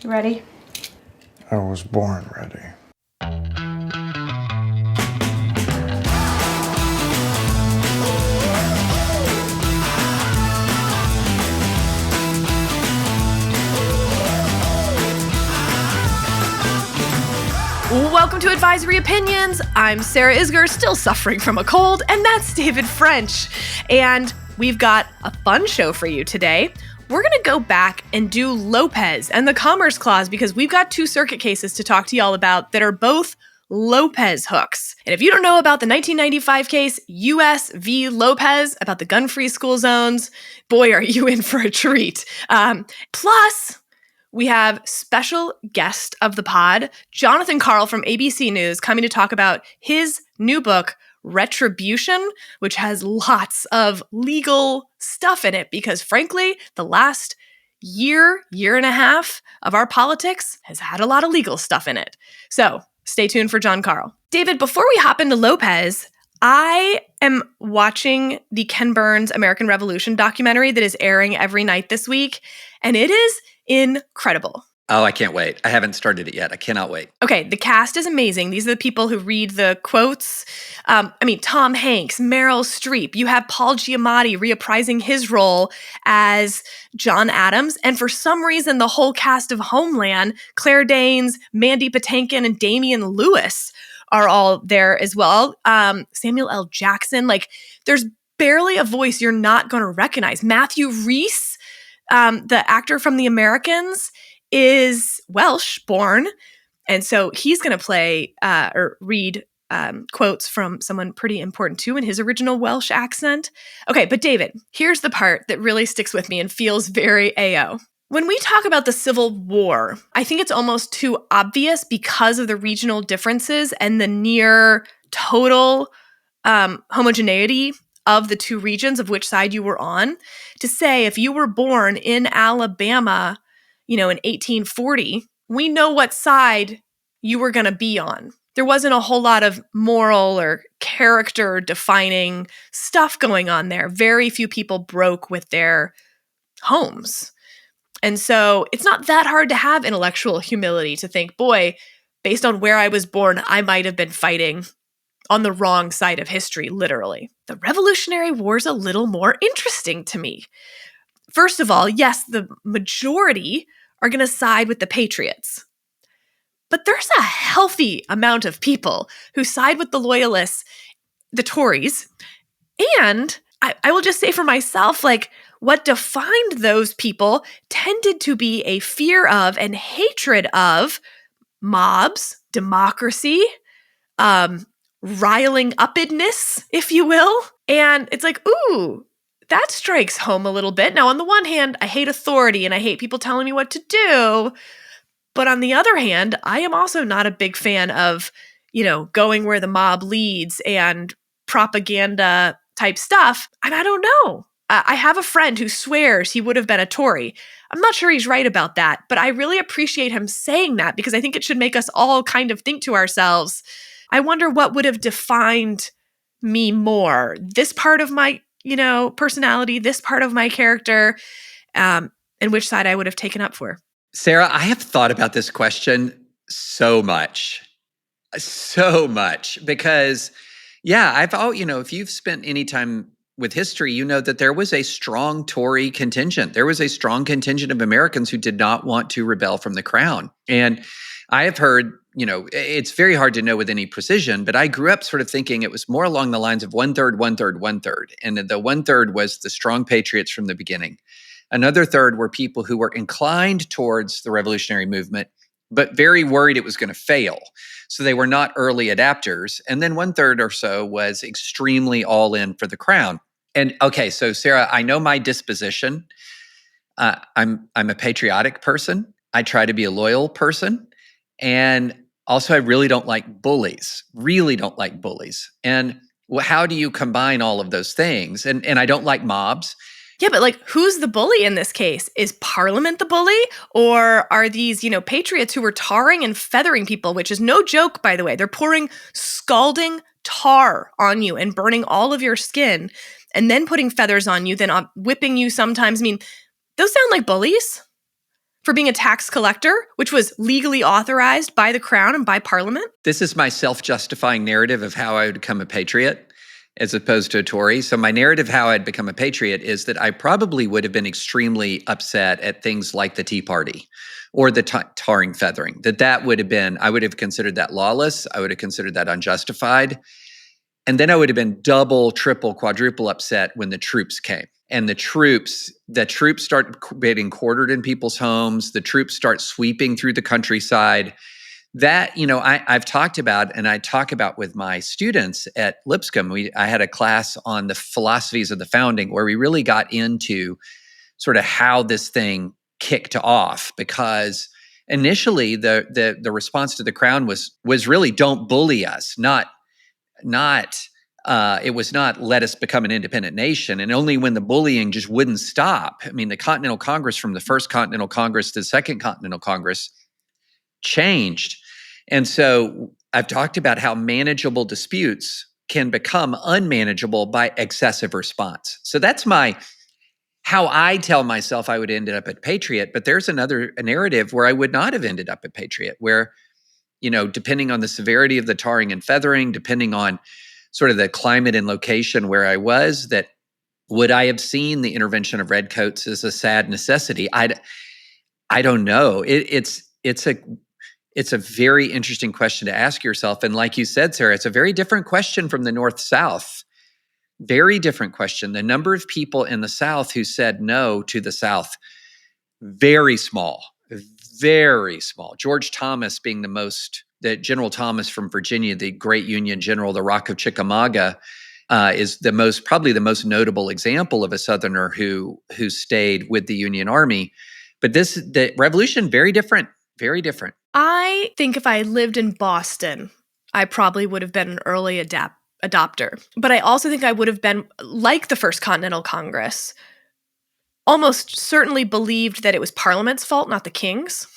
You ready? I was born ready. Welcome to Advisory Opinions. I'm Sarah Isgur, still suffering from a cold, and that's David French. And we've got a fun show for you today. We're going to go back and do Lopez and the Commerce Clause because we've got two circuit cases to talk to y'all about that are both Lopez hooks. And if you don't know about the 1995 case, U.S. v. Lopez, about the gun-free school zones, boy, are you in for a treat. Plus, we have special guest of the pod, Jonathan Karl from ABC News, coming to talk about his new book, Retribution, which has lots of legal stuff in it because, frankly, the last year and a half of our politics has had a lot of legal stuff in it. So stay tuned for John Karl. David, before we hop into Lopez, I am watching the Ken Burns American Revolution documentary that is airing every night this week, and it is incredible. Oh, I can't wait. I haven't started it yet. I cannot wait. Okay, the cast is amazing. These are the people who read the quotes. Tom Hanks, Meryl Streep. You have Paul Giamatti reprising his role as John Adams. And for some reason, the whole cast of Homeland, Claire Danes, Mandy Patinkin, and Damian Lewis are all there as well. Samuel L. Jackson. There's barely a voice you're not going to recognize. Matthew Rhys, the actor from The Americans, is Welsh born, and so he's going to play or read quotes from someone pretty important too in his original Welsh accent. Okay, but David, here's the part that really sticks with me and feels very AO. When we talk about the Civil War, I think it's almost too obvious because of the regional differences and the near total homogeneity of the two regions of which side you were on, to say if you were born in Alabama, in 1840, we know what side you were going to be on. There wasn't a whole lot of moral or character defining stuff going on there. Very few people broke with their homes. And so it's not that hard to have intellectual humility to think, boy, based on where I was born, I might have been fighting on the wrong side of history, literally. The Revolutionary War is a little more interesting to me. First of all, yes, the majority are going to side with the Patriots. But there's a healthy amount of people who side with the Loyalists, the Tories. And I will just say for myself, what defined those people tended to be a fear of and hatred of mobs, democracy, riling uppedness, if you will. And it's ooh, that strikes home a little bit. Now, on the one hand, I hate authority and I hate people telling me what to do. But on the other hand, I am also not a big fan of, going where the mob leads and propaganda type stuff. And I don't know. I have a friend who swears he would have been a Tory. I'm not sure he's right about that, but I really appreciate him saying that because I think it should make us all kind of think to ourselves, I wonder what would have defined me more. This part of my personality, this part of my character, and which side I would have taken up for. Sarah, I have thought about this question so much because, if you've spent any time with history, you know that there was a strong Tory contingent. There was a strong contingent of Americans who did not want to rebel from the crown. And I have heard, it's very hard to know with any precision, but I grew up sort of thinking it was more along the lines of 1/3, 1/3, 1/3. And the 1/3 was the strong patriots from the beginning. Another third were people who were inclined towards the revolutionary movement, but very worried it was going to fail. So they were not early adapters. And then 1/3 or so was extremely all in for the crown. And okay, so Sarah, I know my disposition. I'm a patriotic person. I try to be a loyal person. And also, I really don't like bullies. And how do you combine all of those things? And I don't like mobs. Yeah, but who's the bully in this case? Is Parliament the bully? Or are these, patriots who were tarring and feathering people, which is no joke, by the way. They're pouring scalding tar on you and burning all of your skin and then putting feathers on you, then whipping you sometimes. Those sound like bullies. for being a tax collector, which was legally authorized by the crown and by parliament. This is my self-justifying narrative of how I would become a patriot as opposed to a Tory. So my narrative how I'd become a patriot is that I probably would have been extremely upset at things like the Tea Party or the tarring feathering. That would have been, I would have considered that lawless. I would have considered that unjustified. And then I would have been double, triple, quadruple upset when the troops came. And the troops start getting quartered in people's homes. The troops start sweeping through the countryside. That, I've talked about, and I talk about with my students at Lipscomb. I had a class on the philosophies of the founding where we really got into sort of how this thing kicked off, because initially the response to the crown was really, don't bully us, it was not let us become an independent nation. And only when the bullying just wouldn't stop. I mean, the Continental Congress, from the First Continental Congress to the Second Continental Congress, changed. And so I've talked about how manageable disputes can become unmanageable by excessive response. So that's how I tell myself I would end up at Patriot. But there's a narrative where I would not have ended up at Patriot, where, depending on the severity of the tarring and feathering, depending on sort of the climate and location where I was, that would I have seen the intervention of redcoats as a sad necessity? I don't know. It's a very interesting question to ask yourself. And like you said, Sarah, it's a very different question from the North-South. Very different question. The number of people in the South who said no to the South, very small, very small. George Thomas being General Thomas from Virginia, the great Union general, the Rock of Chickamauga, is probably the most notable example of a Southerner who stayed with the Union Army. But the Revolution, very different, very different. I think if I lived in Boston, I probably would have been an early adopter. But I also think I would have been, like the First Continental Congress, almost certainly believed that it was Parliament's fault, not the King's.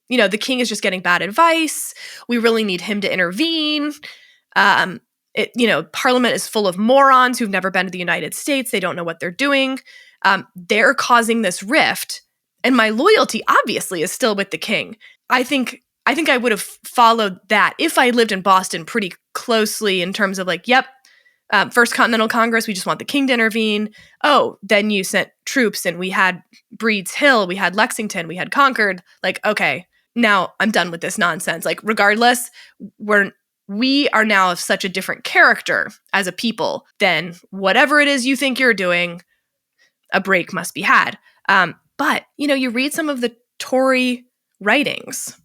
The King is just getting bad advice. We really need him to intervene. Parliament is full of morons who've never been to the United States. They don't know what they're doing. They're causing this rift. And my loyalty, obviously, is still with the King. I think I would have followed that if I lived in Boston pretty closely in terms of First Continental Congress, we just want the King to intervene. Oh, then you sent troops and we had Breed's Hill, we had Lexington, we had Concord. Okay, now I'm done with this nonsense. Regardless, we are now of such a different character as a people than whatever it is you think you're doing, a break must be had. But, you read some of the Tory writings.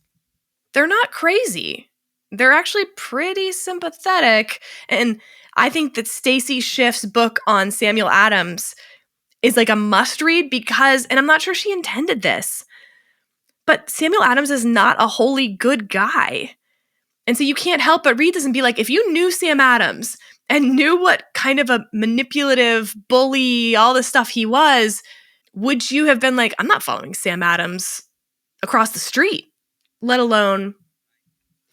They're not crazy. They're actually pretty sympathetic. And I think that Stacy Schiff's book on Samuel Adams is a must read because, and I'm not sure she intended this, but Samuel Adams is not a wholly good guy. And so you can't help but read this and be like, if you knew Sam Adams and knew what kind of a manipulative bully, all the stuff he was, would you have been I'm not following Sam Adams across the street, let alone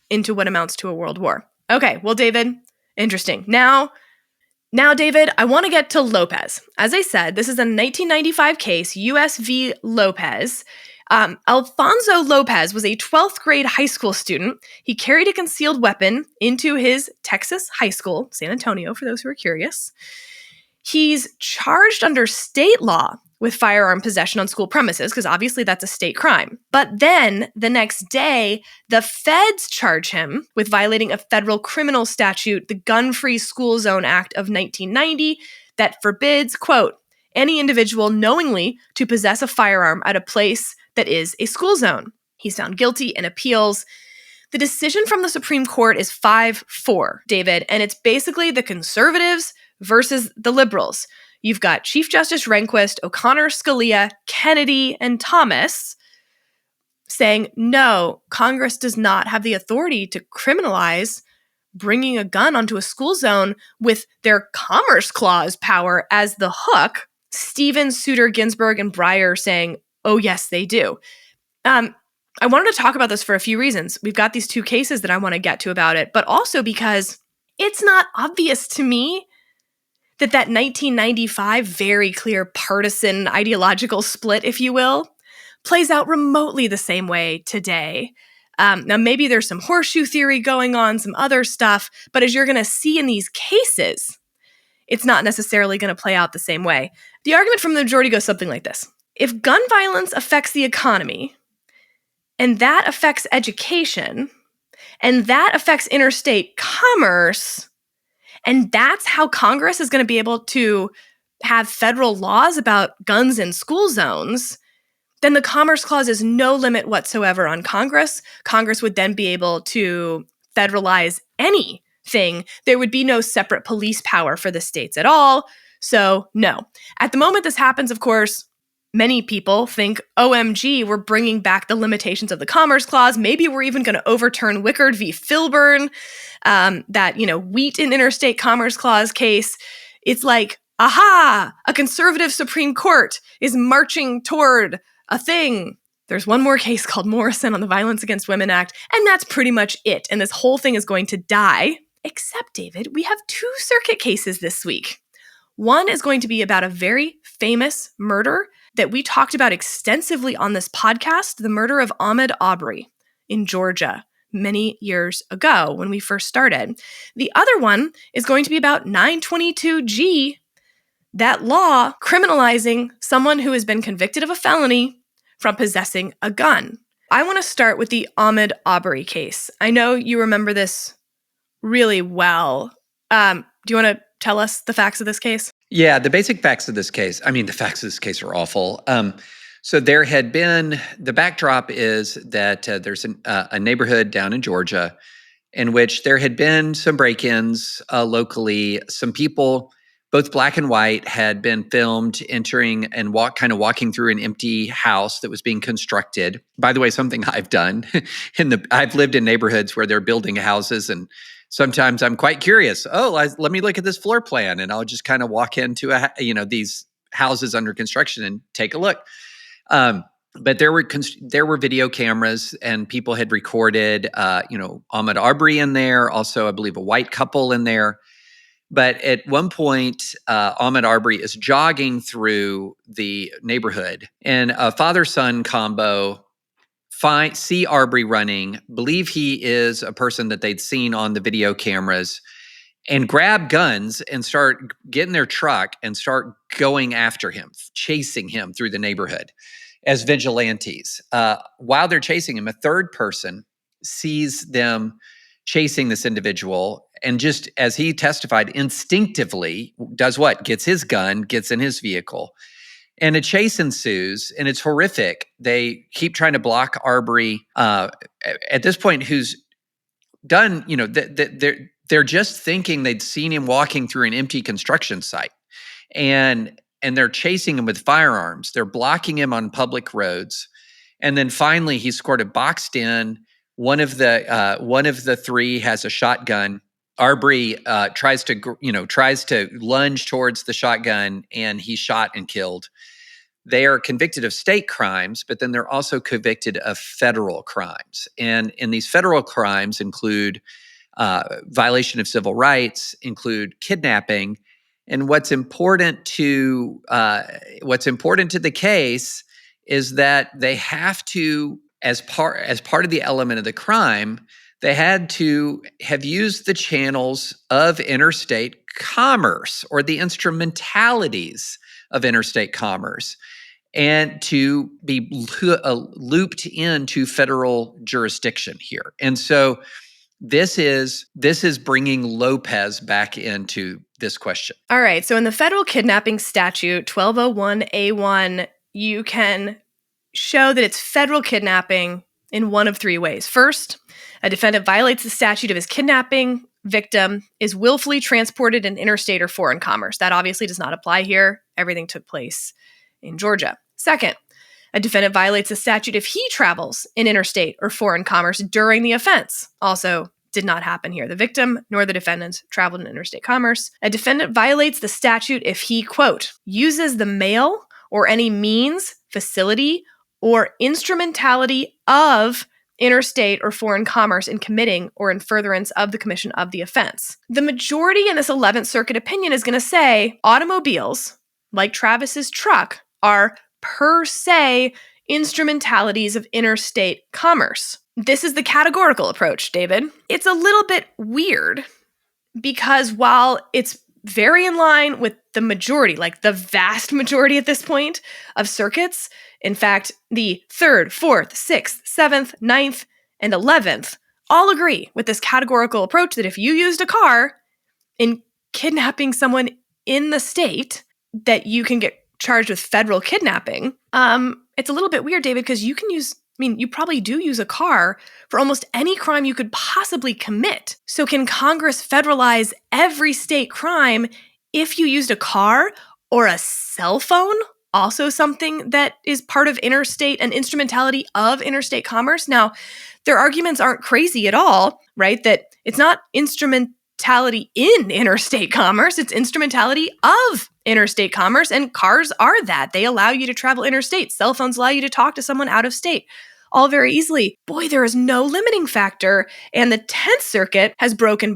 into what amounts to a world war? Okay, well, David, interesting. Now, David, I want to get to Lopez. As I said, this is a 1995 case, U.S. v. Lopez. Alfonso Lopez was a 12th grade high school student. He carried a concealed weapon into his Texas high school, San Antonio, for those who are curious. He's charged under state law with firearm possession on school premises, because obviously that's a state crime. But then the next day, the feds charge him with violating a federal criminal statute, the Gun-Free School Zone Act of 1990, that forbids, quote, any individual knowingly to possess a firearm at a place that is a school zone. He's found guilty and appeals. The decision from the Supreme Court is 5-4, David, and it's basically the conservatives versus the liberals. You've got Chief Justice Rehnquist, O'Connor, Scalia, Kennedy, and Thomas saying, no, Congress does not have the authority to criminalize bringing a gun onto a school zone, with their Commerce Clause power as the hook. Stevens, Souter, Ginsburg, and Breyer saying, oh, yes, they do. I wanted to talk about this for a few reasons. We've got these two cases that I want to get to about it, but also because it's not obvious to me that 1995 very clear partisan ideological split, if you will, plays out remotely the same way today. Now, maybe there's some horseshoe theory going on, some other stuff, but as you're going to see in these cases, it's not necessarily going to play out the same way. The argument from the majority goes something like this. If gun violence affects the economy, and that affects education, and that affects interstate commerce, and that's how Congress is going to be able to have federal laws about guns in school zones, then the Commerce Clause is no limit whatsoever on Congress. Congress would then be able to federalize anything. There would be no separate police power for the states at all. So, no. At the moment this happens, of course, many people think, OMG, we're bringing back the limitations of the Commerce Clause. Maybe we're even going to overturn Wickard v. Filburn, that, wheat in interstate commerce clause case. It's like, aha, a conservative Supreme Court is marching toward a thing. There's one more case called Morrison on the Violence Against Women Act, and that's pretty much it. And this whole thing is going to die. Except, David, we have 2 circuit cases this week. One is going to be about a very famous murder that we talked about extensively on this podcast, the murder of Ahmaud Arbery in Georgia many years ago when we first started. The other one is going to be about 922G, that law criminalizing someone who has been convicted of a felony from possessing a gun. I want to start with the Ahmaud Arbery case. I know you remember this really well. Do you want to tell us the facts of this case? Yeah, the basic facts of this case. The facts of this case are awful. So there had been, the backdrop is that there's a neighborhood down in Georgia in which there had been some break-ins locally. Some people, both black and white, had been filmed entering and walking through an empty house that was being constructed. By the way, something I've done I've lived in neighborhoods where they're building houses, and sometimes I'm quite curious. Let me look at this floor plan, and I'll just kind of walk into these houses under construction and take a look. But there were video cameras, and people had recorded, Ahmaud Arbery in there. Also, I believe a white couple in there. But at one point, Ahmaud Arbery is jogging through the neighborhood, and a father-son combo see Arbery running, believe he is a person that they'd seen on the video cameras, and grab guns and start getting their truck and start going after him, chasing him through the neighborhood as vigilantes. While they're chasing him, a third person sees them chasing this individual, and just as he testified, instinctively does what? Gets his gun, gets in his vehicle. And a chase ensues, and it's horrific. They keep trying to block Arbery. At this point, who's done, they're just thinking they'd seen him walking through an empty construction site. And they're chasing him with firearms. They're blocking him on public roads. And then finally, he's sort of boxed in. One of the 3 has a shotgun. Arbery tries to lunge towards the shotgun, and he's shot and killed. They are convicted of state crimes, but then they're also convicted of federal crimes. And in these federal crimes include violation of civil rights, include kidnapping. And what's important to the case is that they have to, as part of the element of the crime, they had to have used the channels of interstate commerce or the instrumentalities of interstate commerce, and to be looped into federal jurisdiction here. And so this is bringing Lopez back into this question. All right. So in the federal kidnapping statute, 1201A1, you can show that it's federal kidnapping in one of 3 ways. First, a defendant violates the statute of his kidnapping victim, is willfully transported in interstate or foreign commerce. That obviously does not apply here. Everything took place in Georgia. Second, a defendant violates the statute if he travels in interstate or foreign commerce during the offense. Also did not happen here. The victim nor the defendant traveled in interstate commerce. A defendant violates the statute if he, quote, uses the mail or any means, facility, or instrumentality of interstate or foreign commerce in committing or in furtherance of the commission of the offense. The majority in this 11th Circuit opinion is going to say automobiles, like Travis's truck, are per se instrumentalities of interstate commerce. This is the categorical approach, David. It's a little bit weird because while it's very in line with the majority, like the vast majority at this point of circuits, in fact, the 3rd, 4th, 6th, 7th, 9th, and 11th all agree with this categorical approach that if you used a car in kidnapping someone in the state, that you can get charged with federal kidnapping. It's a little bit weird, David, because you can use, you probably do use a car for almost any crime you could possibly commit. So can Congress federalize every state crime if you used a car or a cell phone? Also something that is part of interstate and instrumentality of interstate commerce. Now, their arguments aren't crazy at all, right? That it's not instrumentality in interstate commerce, it's instrumentality of interstate commerce, and cars are that. They allow you to travel interstate. Cell phones allow you to talk to someone out of state, all very easily. Boy, there is no limiting factor, and the 10th Circuit has broken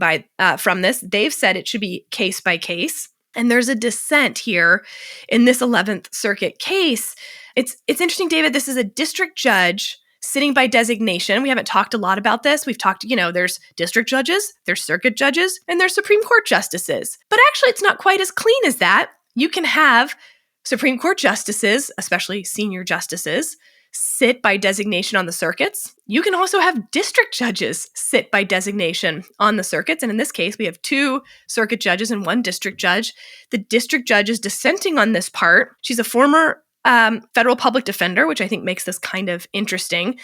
from this. They've said it should be case by case, and there's a dissent here in this 11th Circuit case. It's interesting, David. This is a district judge sitting by designation. We haven't talked a lot about this. We've talked, there's district judges, there's circuit judges, and there's Supreme Court justices. But actually, it's not quite as clean as that. You can have Supreme Court justices, especially senior justices, sit by designation on the circuits. You can also have district judges sit by designation on the circuits. And in this case, we have 2 circuit judges and 1 district judge. The district judge is dissenting on this part. She's a former federal public defender, which I think makes this kind of interesting.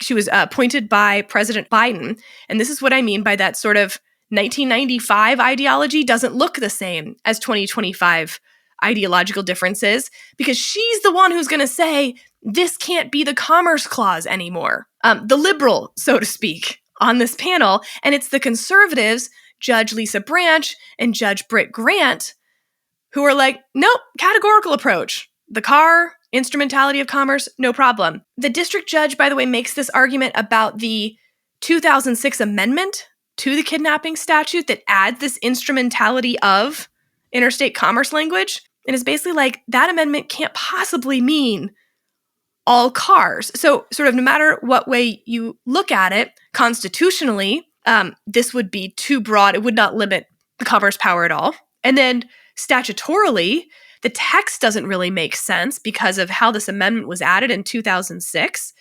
She was appointed by President Biden. And this is what I mean by that sort of 1995 ideology doesn't look the same as 2025 ideological differences, because she's the one who's going to say, this can't be the Commerce Clause anymore. The liberal, so to speak, on this panel. And it's the conservatives, Judge Lisa Branch and Judge Britt Grant, who are like, nope, categorical approach. The car, instrumentality of commerce, no problem. The district judge, by the way, makes this argument about the 2006 amendment to the kidnapping statute that adds this instrumentality of interstate commerce language, and is basically like, that amendment can't possibly mean all cars. So sort of no matter what way you look at it, constitutionally, this would be too broad. It would not limit the commerce power at all. And then statutorily, the text doesn't really make sense because of how this amendment was added in 2006.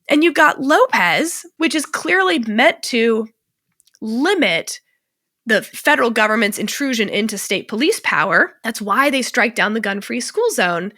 And you've got Lopez, which is clearly meant to limit the federal government's intrusion into state police power. That's why they strike down the gun-free school zone.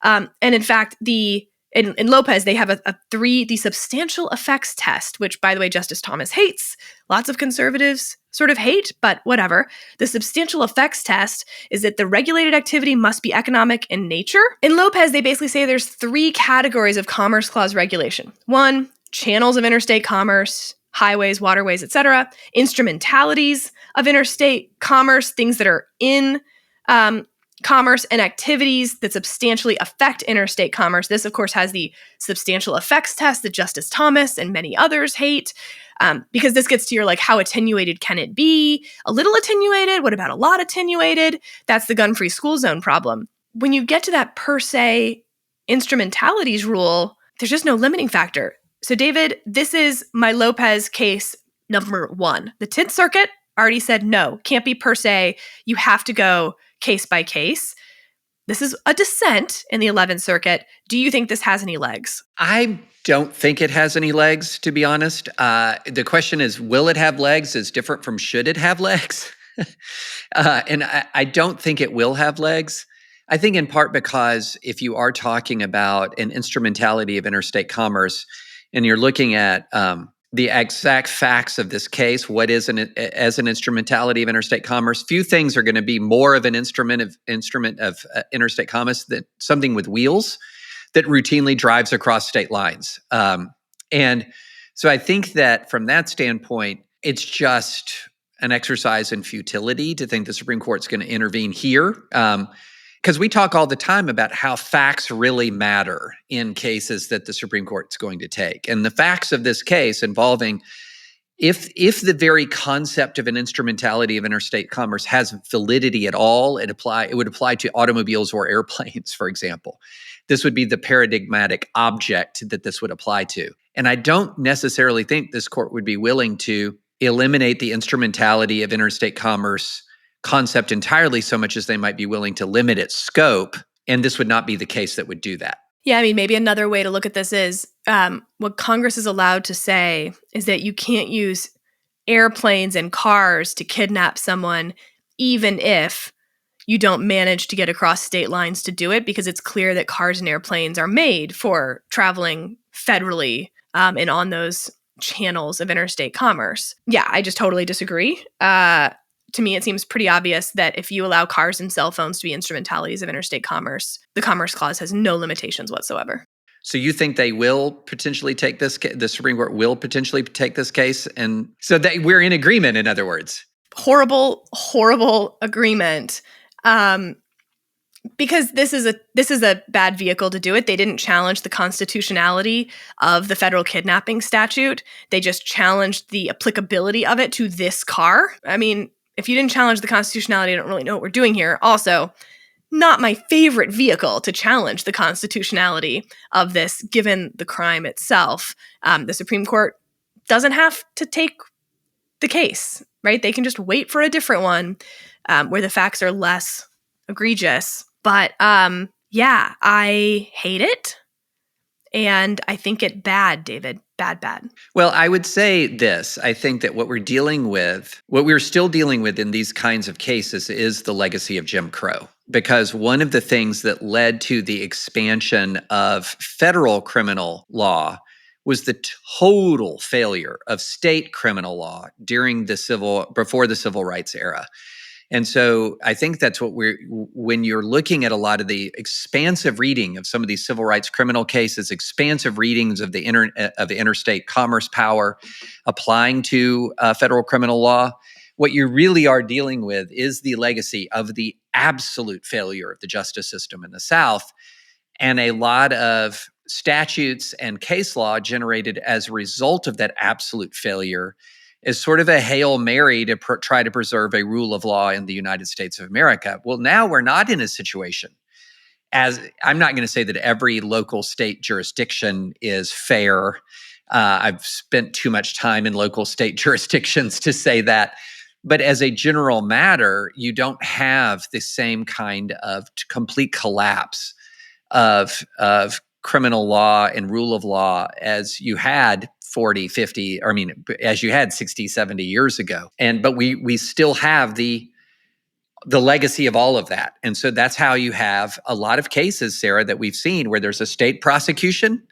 And in fact, in Lopez, they have the substantial effects test, which, by the way, Justice Thomas hates. Lots of conservatives sort of hate, but whatever. The substantial effects test is that the regulated activity must be economic in nature. In Lopez, they basically say there's 3 categories of Commerce Clause regulation. 1, channels of interstate commerce, highways, waterways, etc. Instrumentalities of interstate commerce, things that are in commerce, and activities that substantially affect interstate commerce. This, of course, has the substantial effects test that Justice Thomas and many others hate, because this gets to your, like, how attenuated can it be? A little attenuated? What about a lot attenuated? That's the gun-free school zone problem. When you get to that per se instrumentalities rule, there's just no limiting factor. So, David, this is my Lopez case number 1. The 10th Circuit already said no, can't be per se. You have to go case by case. This is a dissent in the 11th Circuit. Do you think this has any legs? I don't think it has any legs, to be honest. The question is, will it have legs is different from should it have legs? And I don't think it will have legs. I think in part because if you are talking about an instrumentality of interstate commerce and you're looking at the exact facts of this case, what is as an instrumentality of interstate commerce, few things are going to be more of an instrument of interstate commerce than something with wheels that routinely drives across state lines. And so I think that from that standpoint, it's just an exercise in futility to think the Supreme Court's going to intervene here. Because we talk all the time about how facts really matter in cases that the Supreme Court's going to take. And the facts of this case involving if the very concept of an instrumentality of interstate commerce has validity at all, it would apply to automobiles or airplanes, for example. This would be the paradigmatic object that this would apply to. And I don't necessarily think this court would be willing to eliminate the instrumentality of interstate commerce concept entirely, so much as they might be willing to limit its scope. And this would not be the case that would do that. Yeah, I mean, maybe another way to look at this is what Congress is allowed to say is that you can't use airplanes and cars to kidnap someone, even if you don't manage to get across state lines to do it, because it's clear that cars and airplanes are made for traveling federally and on those channels of interstate commerce. Yeah, I just totally disagree. To me, it seems pretty obvious that if you allow cars and cell phones to be instrumentalities of interstate commerce, the Commerce Clause has no limitations whatsoever. So you think they will potentially take this, the Supreme Court will potentially take this case? And so we're in agreement, in other words. Horrible, horrible agreement. Because this is a bad vehicle to do it. They didn't challenge the constitutionality of the federal kidnapping statute. They just challenged the applicability of it to this car. I mean, if you didn't challenge the constitutionality, I don't really know what we're doing here. Also, not my favorite vehicle to challenge the constitutionality of this, given the crime itself. The Supreme Court doesn't have to take the case, right? They can just wait for a different one where the facts are less egregious. But yeah, I hate it. And I think it bad, David. Bad. Well, I would say this. I think that what we're still dealing with in these kinds of cases is the legacy of Jim Crow. Because one of the things that led to the expansion of federal criminal law was the total failure of state criminal law before the civil rights era. And so I think that's what when you're looking at a lot of the expansive reading of some of these civil rights criminal cases, expansive readings of the interstate commerce power applying to federal criminal law, what you really are dealing with is the legacy of the absolute failure of the justice system in the South, and a lot of statutes and case law generated as a result of that absolute failure is sort of a Hail Mary to try to preserve a rule of law in the United States of America. Well, now we're not in a situation, as I'm not going to say that every local state jurisdiction is fair. I've spent too much time in local state jurisdictions to say that. But as a general matter, you don't have the same kind of complete collapse of criminal law and rule of law as you had 40, 50, as you had 60, 70 years ago. But we still have the legacy of all of that. And so that's how you have a lot of cases, Sarah, that we've seen where there's a state prosecution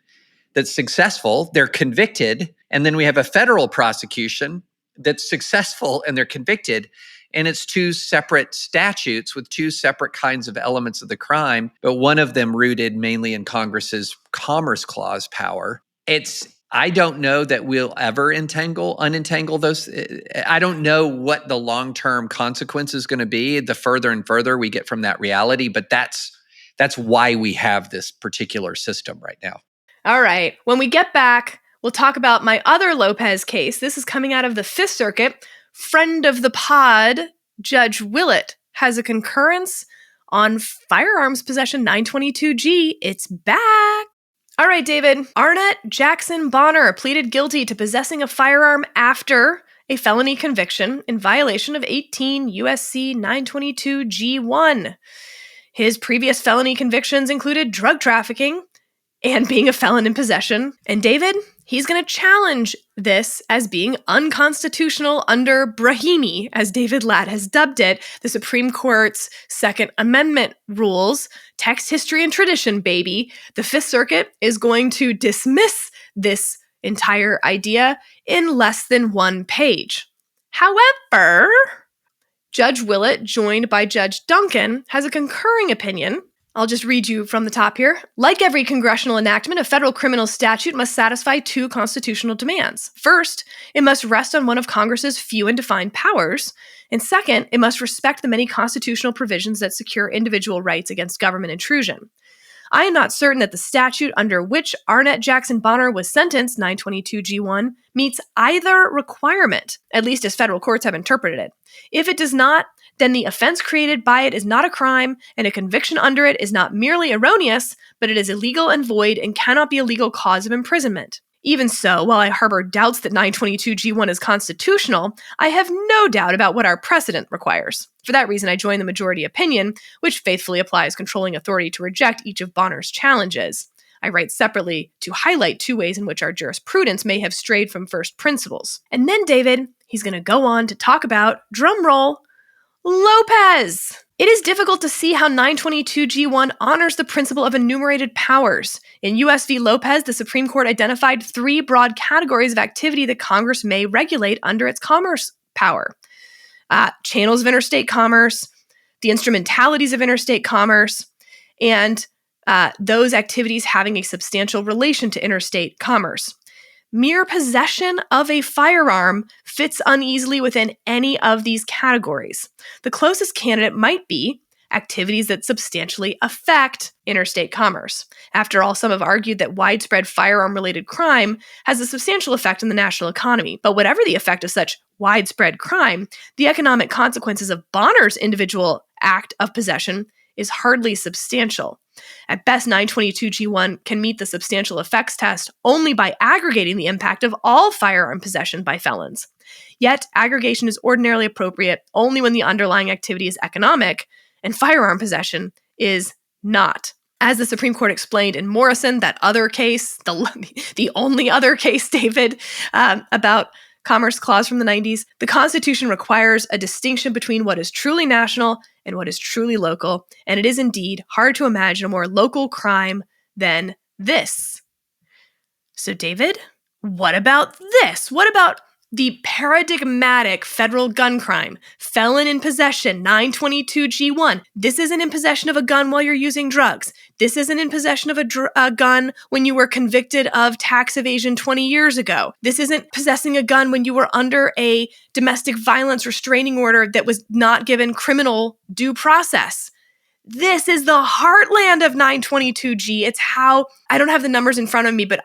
that's successful, they're convicted, and then we have a federal prosecution that's successful and they're convicted. And it's two separate statutes with two separate kinds of elements of the crime, but one of them rooted mainly in Congress's Commerce Clause power. I don't know that we'll ever unentangle those. I don't know what the long-term consequence is going to be the further and further we get from that reality, but that's why we have this particular system right now. All right. When we get back, we'll talk about my other Lopez case. This is coming out of the Fifth Circuit. Friend of the pod, Judge Willett, has a concurrence on firearms possession 922G. It's back. All right, David. Arnett Jackson Bonner pleaded guilty to possessing a firearm after a felony conviction in violation of 18 U.S.C. 922G1. His previous felony convictions included drug trafficking and being a felon in possession. And David, he's going to challenge this as being unconstitutional under Brahimi, as David Ladd has dubbed it, the Supreme Court's Second Amendment rules, text, history, and tradition, baby. The Fifth Circuit is going to dismiss this entire idea in less than one page. However, Judge Willett, joined by Judge Duncan, has a concurring opinion. I'll just read you from the top here. Like every congressional enactment, a federal criminal statute must satisfy two constitutional demands. First, it must rest on one of Congress's few and defined powers. And second, it must respect the many constitutional provisions that secure individual rights against government intrusion. I am not certain that the statute under which Arnett Jackson Bonner was sentenced, 922G1, meets either requirement, at least as federal courts have interpreted it. If it does not, then the offense created by it is not a crime, and a conviction under it is not merely erroneous, but it is illegal and void and cannot be a legal cause of imprisonment. Even so, while I harbor doubts that 922G1 is constitutional, I have no doubt about what our precedent requires. For that reason, I join the majority opinion, which faithfully applies controlling authority to reject each of Bonner's challenges. I write separately to highlight two ways in which our jurisprudence may have strayed from first principles. And then David, he's going to go on to talk about, drumroll, Lopez! It is difficult to see how 922G1 honors the principle of enumerated powers. In U.S. v. Lopez, the Supreme Court identified three broad categories of activity that Congress may regulate under its commerce power. Channels of interstate commerce, the instrumentalities of interstate commerce, and those activities having a substantial relation to interstate commerce. Mere possession of a firearm fits uneasily within any of these categories. The closest candidate might be activities that substantially affect interstate commerce. After all, some have argued that widespread firearm-related crime has a substantial effect on the national economy. But whatever the effect of such widespread crime, the economic consequences of Bonner's individual act of possession is hardly substantial. At best, 922G1 can meet the substantial effects test only by aggregating the impact of all firearm possession by felons. Yet, aggregation is ordinarily appropriate only when the underlying activity is economic, and firearm possession is not. As the Supreme Court explained in Morrison, that other case, the only other case, David, about Commerce Clause from the 90s, the Constitution requires a distinction between what is truly national and what is truly local, and it is indeed hard to imagine a more local crime than this. So, David, what about this? What about the paradigmatic federal gun crime, felon in possession, 922G1? This isn't in possession of a gun while you're using drugs. This isn't in possession of a gun when you were convicted of tax evasion 20 years ago. This isn't possessing a gun when you were under a domestic violence restraining order that was not given criminal due process. This is the heartland of 922G. It's how, I don't have the numbers in front of me, but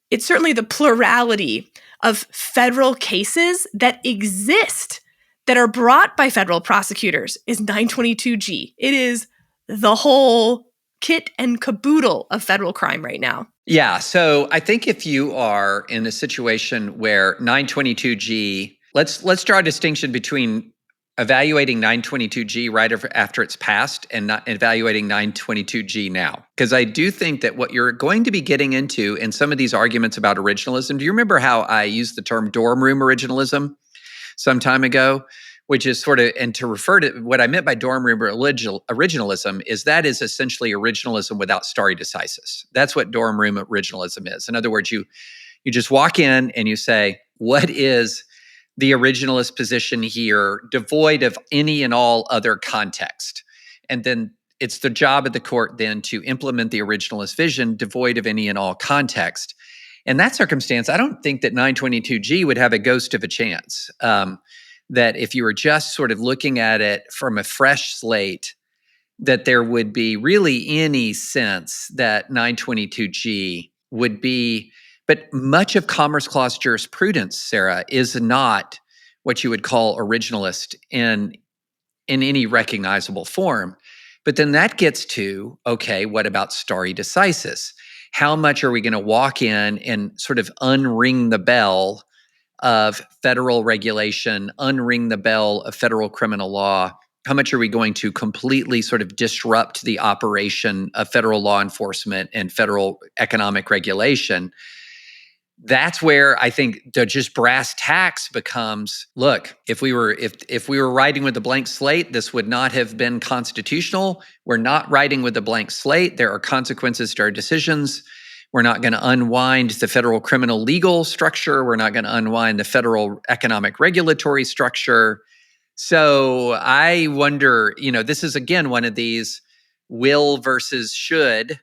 it's certainly the plurality of federal cases that exist that are brought by federal prosecutors is 922G. It is the whole kit and caboodle of federal crime right now. Yeah, so I think if you are in a situation where 922G, let's draw a distinction between evaluating 922G right after it's passed and not evaluating 922G now. Because I do think that what you're going to be getting into in some of these arguments about originalism, do you remember how I used the term dorm room originalism some time ago? Which is sort of, and to refer to what I meant by dorm room originalism is that is essentially originalism without stare decisis. That's what dorm room originalism is. In other words, you just walk in and you say, what is the originalist position here, devoid of any and all other context? And then it's the job of the court then to implement the originalist vision, devoid of any and all context. In that circumstance, I don't think that 922G would have a ghost of a chance. That if you were just sort of looking at it from a fresh slate, that there would be really any sense that 922G would be. But much of Commerce Clause jurisprudence, Sarah, is not what you would call originalist in any recognizable form. But then that gets to, okay, what about stare decisis? How much are we going to walk in and sort of unring the bell of federal regulation, unring the bell of federal criminal law? How much are we going to completely sort of disrupt the operation of federal law enforcement and federal economic regulation? That's where I think the just brass tacks becomes, look, if we were writing with a blank slate, this would not have been constitutional. We're not writing with a blank slate. There are consequences to our decisions. We're not going to unwind the federal criminal legal structure. We're not going to unwind the federal economic regulatory structure. So I wonder, this is again one of these will versus should.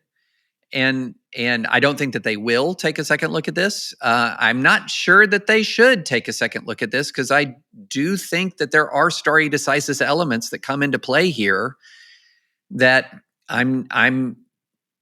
And I don't think that they will take a second look at this. I'm not sure that they should take a second look at this because I do think that there are stare decisis elements that come into play here that I'm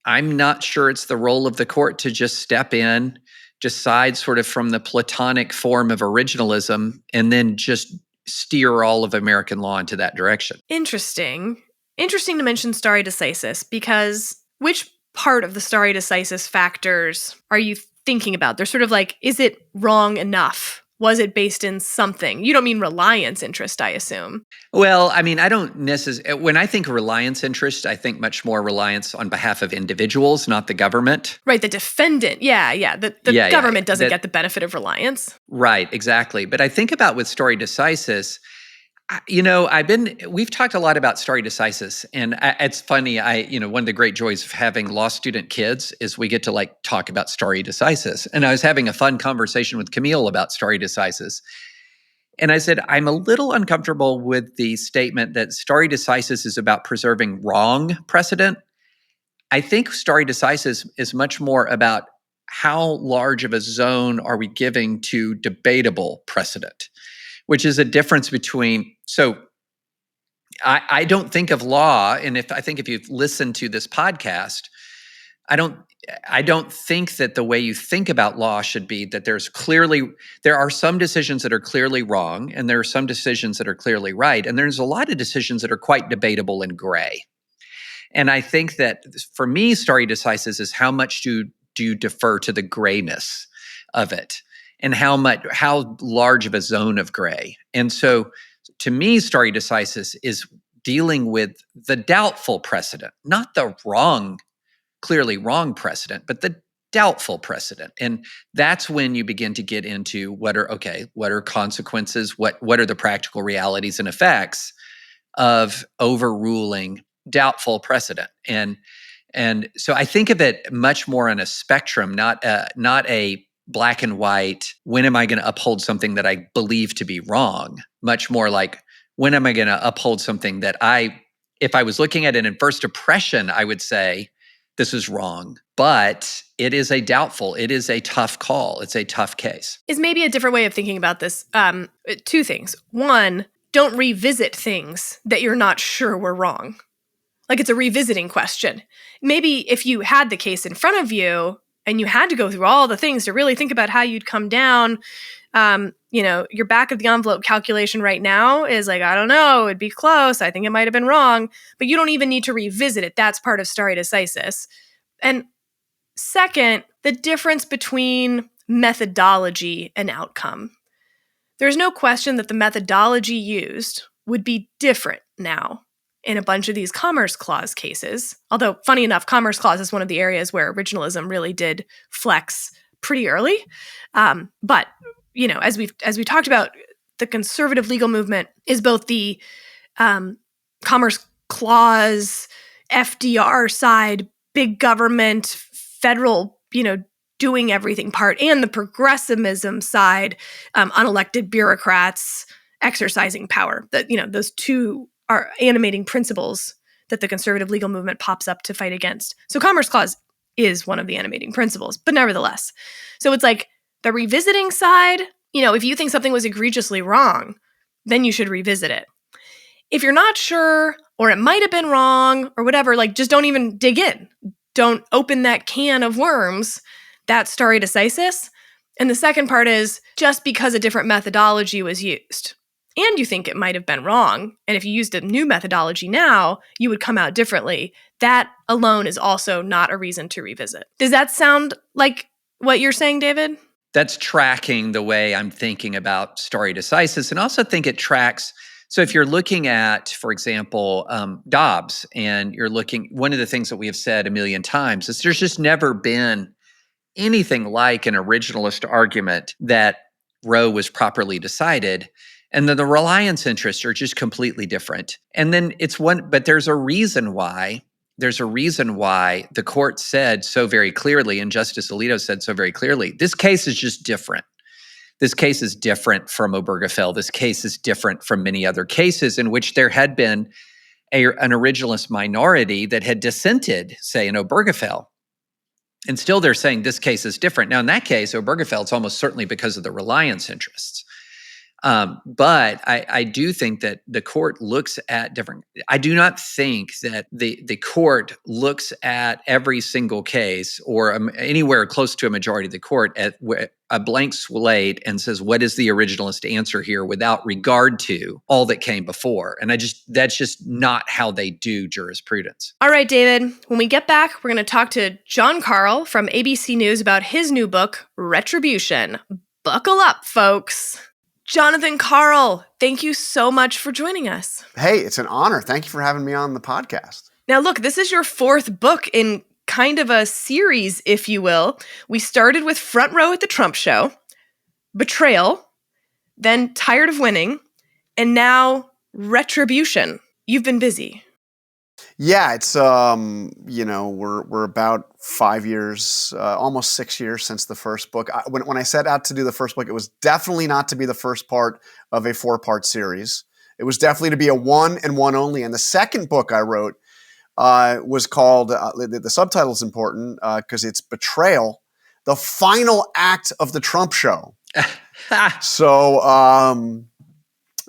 I'm not sure it's the role of the court to just step in, decide sort of from the Platonic form of originalism, and then just steer all of American law into that direction. Interesting. Interesting to mention stare decisis, because which part of the stare decisis factors are you thinking about? They're sort of like, is it wrong enough? Was it based in something? You don't mean reliance interest, I assume. Well, I mean, I don't necessarily, when I think reliance interest, I think much more reliance on behalf of individuals, not the government. Right, the defendant. Yeah. The government doesn't get the benefit of reliance. Right, exactly. But I think about with stare decisis, we've talked a lot about stare decisis, and it's funny. One of the great joys of having law student kids is we get to like talk about stare decisis. And I was having a fun conversation with Camille about stare decisis. And I said, I'm a little uncomfortable with the statement that stare decisis is about preserving wrong precedent. I think stare decisis is much more about how large of a zone are we giving to debatable precedent, which is a difference between, so I don't think of law, and if you've listened to this podcast, I don't think that the way you think about law should be that there are some decisions that are clearly wrong, and there are some decisions that are clearly right, and there's a lot of decisions that are quite debatable and gray. And I think that for me, stare decisis is how much do you defer to the grayness of it, and how large of a zone of gray. And so to me, stare decisis is dealing with the doubtful precedent, not the clearly wrong precedent, but the doubtful precedent. And that's when you begin to get into what are consequences, what are the practical realities and effects of overruling doubtful precedent. And so I think of it much more on a spectrum, not a black and white, when am I going to uphold something that I believe to be wrong? Much more like, when am I going to uphold something that if I was looking at it in first impression, I would say, this is wrong. But it is a tough call. It's a tough case. Is maybe a different way of thinking about this. Two things. One, don't revisit things that you're not sure were wrong. Like it's a revisiting question. Maybe if you had the case in front of you and you had to go through all the things to really think about how you'd come down, your back of the envelope calculation right now is like, I don't know, it'd be close. I think it might have been wrong, but you don't even need to revisit it. That's part of stare decisis. And second, the difference between methodology and outcome. There's no question that the methodology used would be different now in a bunch of these Commerce Clause cases. Although, funny enough, Commerce Clause is one of the areas where originalism really did flex pretty early. But as we talked about, the conservative legal movement is both the Commerce Clause, FDR side, big government, federal, doing everything part, and the progressivism side, unelected bureaucrats exercising power. That those two are animating principles that the conservative legal movement pops up to fight against. So Commerce Clause is one of the animating principles, but nevertheless. So it's like the revisiting side, if you think something was egregiously wrong, then you should revisit it. If you're not sure, or it might have been wrong, or whatever, like just don't even dig in. Don't open that can of worms. That's stare decisis. And the second part is just because a different methodology was used, and you think it might have been wrong, and if you used a new methodology now, you would come out differently, that alone is also not a reason to revisit. Does that sound like what you're saying, David? That's tracking the way I'm thinking about stare decisis, and also think it tracks. So if you're looking at, for example, Dobbs, and one of the things that we have said a million times is there's just never been anything like an originalist argument that Roe was properly decided. And then the reliance interests are just completely different. And then but there's a reason why the court said so very clearly, and Justice Alito said so very clearly, this case is just different. This case is different from Obergefell. This case is different from many other cases in which there had been an originalist minority that had dissented, say, in Obergefell. And still they're saying this case is different. Now, in that case, Obergefell, it's almost certainly because of the reliance interests. But I do think that the court looks at different. I do not think that the court looks at every single case or anywhere close to a majority of the court at a blank slate and says, what is the originalist answer here without regard to all that came before? And that's just not how they do jurisprudence. All right, David, when we get back, we're going to talk to John Karl from ABC News about his new book, Retribution. Buckle up, folks. Jonathan Karl, thank you so much for joining us. Hey, it's an honor. Thank you for having me on the podcast. Now, look, this is your fourth book in kind of a series, if you will. We started with Front Row at the Trump Show, Betrayal, then Tired of Winning, and now Retribution. You've been busy. Yeah, it's we're about 5 years, almost 6 years since the first book. When I set out to do the first book, it was definitely not to be the first part of a 4-part series. It was definitely to be a one and one only. And the second book I wrote was called, the subtitle is important because it's Betrayal, the Final Act of the Trump Show. So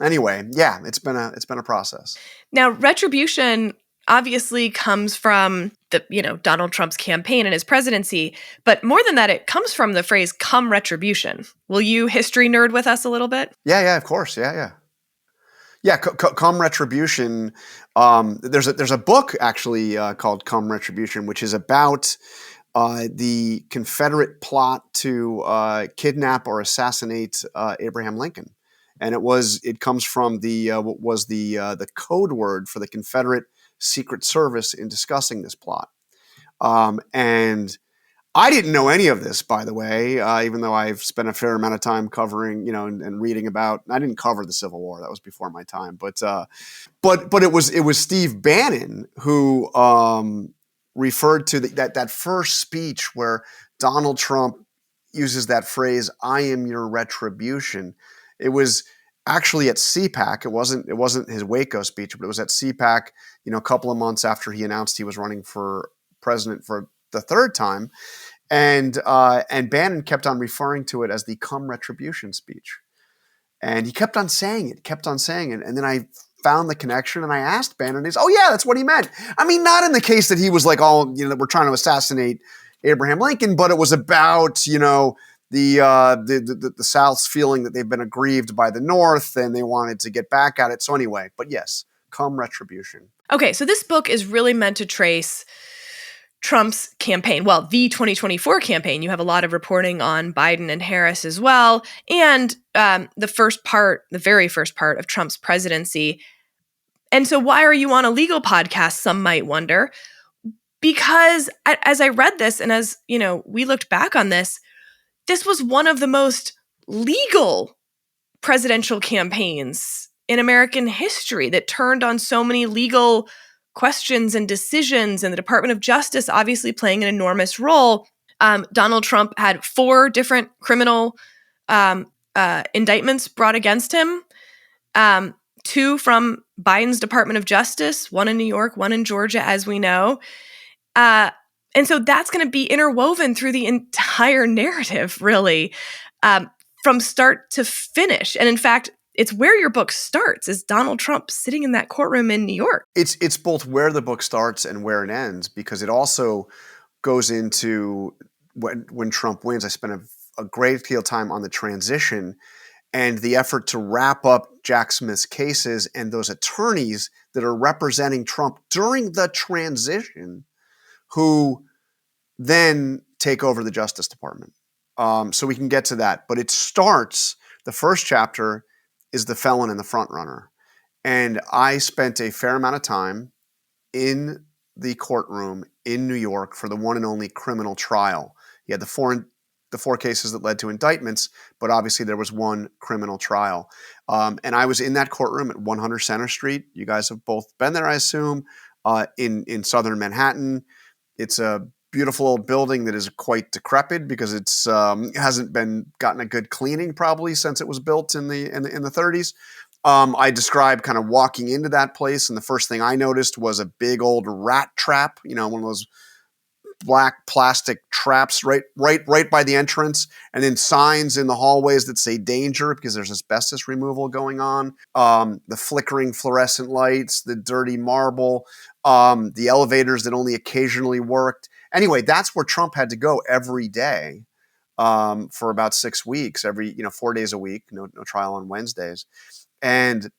anyway, yeah, it's been a process. Now, Retribution obviously comes from Donald Trump's campaign and his presidency, but more than that, it comes from the phrase "come retribution." Will you history nerd with us a little bit? Yeah, of course. Yeah. Come Retribution. There's a book actually called Come Retribution, which is about the Confederate plot to kidnap or assassinate Abraham Lincoln, and it comes from the code word for the Confederate Secret Service in discussing this plot. And I didn't know any of this, by the way, even though I've spent a fair amount of time covering, and reading about. I didn't cover the Civil War; that was before my time. But it was Steve Bannon who referred to that first speech where Donald Trump uses that phrase, "I am your retribution." It was actually at CPAC. It wasn't his Waco speech, but it was at CPAC, a couple of months after he announced he was running for president for the third time. And Bannon kept on referring to it as the Come Retribution speech. And he kept on saying it. And then I found the connection and I asked Bannon, oh yeah, that's what he meant. I mean, not in the case that he was like, that we're trying to assassinate Abraham Lincoln, but it was about, the South's feeling that they've been aggrieved by the North and they wanted to get back at it. So anyway, but yes, Come Retribution. Okay, so this book is really meant to trace Trump's campaign. Well, the 2024 campaign. You have a lot of reporting on Biden and Harris as well. And the very first part of Trump's presidency. And so why are you on a legal podcast, some might wonder? Because as I read this and as, we looked back on this was one of the most legal presidential campaigns in American history that turned on so many legal questions and decisions, and the Department of Justice obviously playing an enormous role. Donald Trump had 4 different criminal indictments brought against him, 2 from Biden's Department of Justice, 1 in New York, 1 in Georgia, as we know. And so that's going to be interwoven through the entire narrative, really, from start to finish. And in fact, it's where your book starts, is Donald Trump sitting in that courtroom in New York. It's both where the book starts and where it ends, because it also goes into when Trump wins. I spent a great deal of time on the transition and the effort to wrap up Jack Smith's cases and those attorneys that are representing Trump during the transition, who then take over the Justice Department. So we can get to that. But it starts, the first chapter is the felon and the front runner. And I spent a fair amount of time in the courtroom in New York for the one and only criminal trial. You had the four cases that led to indictments, but obviously there was one criminal trial. And I was in that courtroom at 100 Center Street. You guys have both been there, I assume, in southern Manhattan. It's a beautiful old building that is quite decrepit because it's hasn't been gotten a good cleaning probably since it was built in the 30s. I described kind of walking into that place, and the first thing I noticed was a big old rat trap. One of those black plastic traps right by the entrance, and then signs in the hallways that say danger because there's asbestos removal going on. The flickering fluorescent lights, the dirty marble, the elevators that only occasionally worked. Anyway, that's where Trump had to go every day for about 6 weeks, 4 days a week, no trial on Wednesdays. And,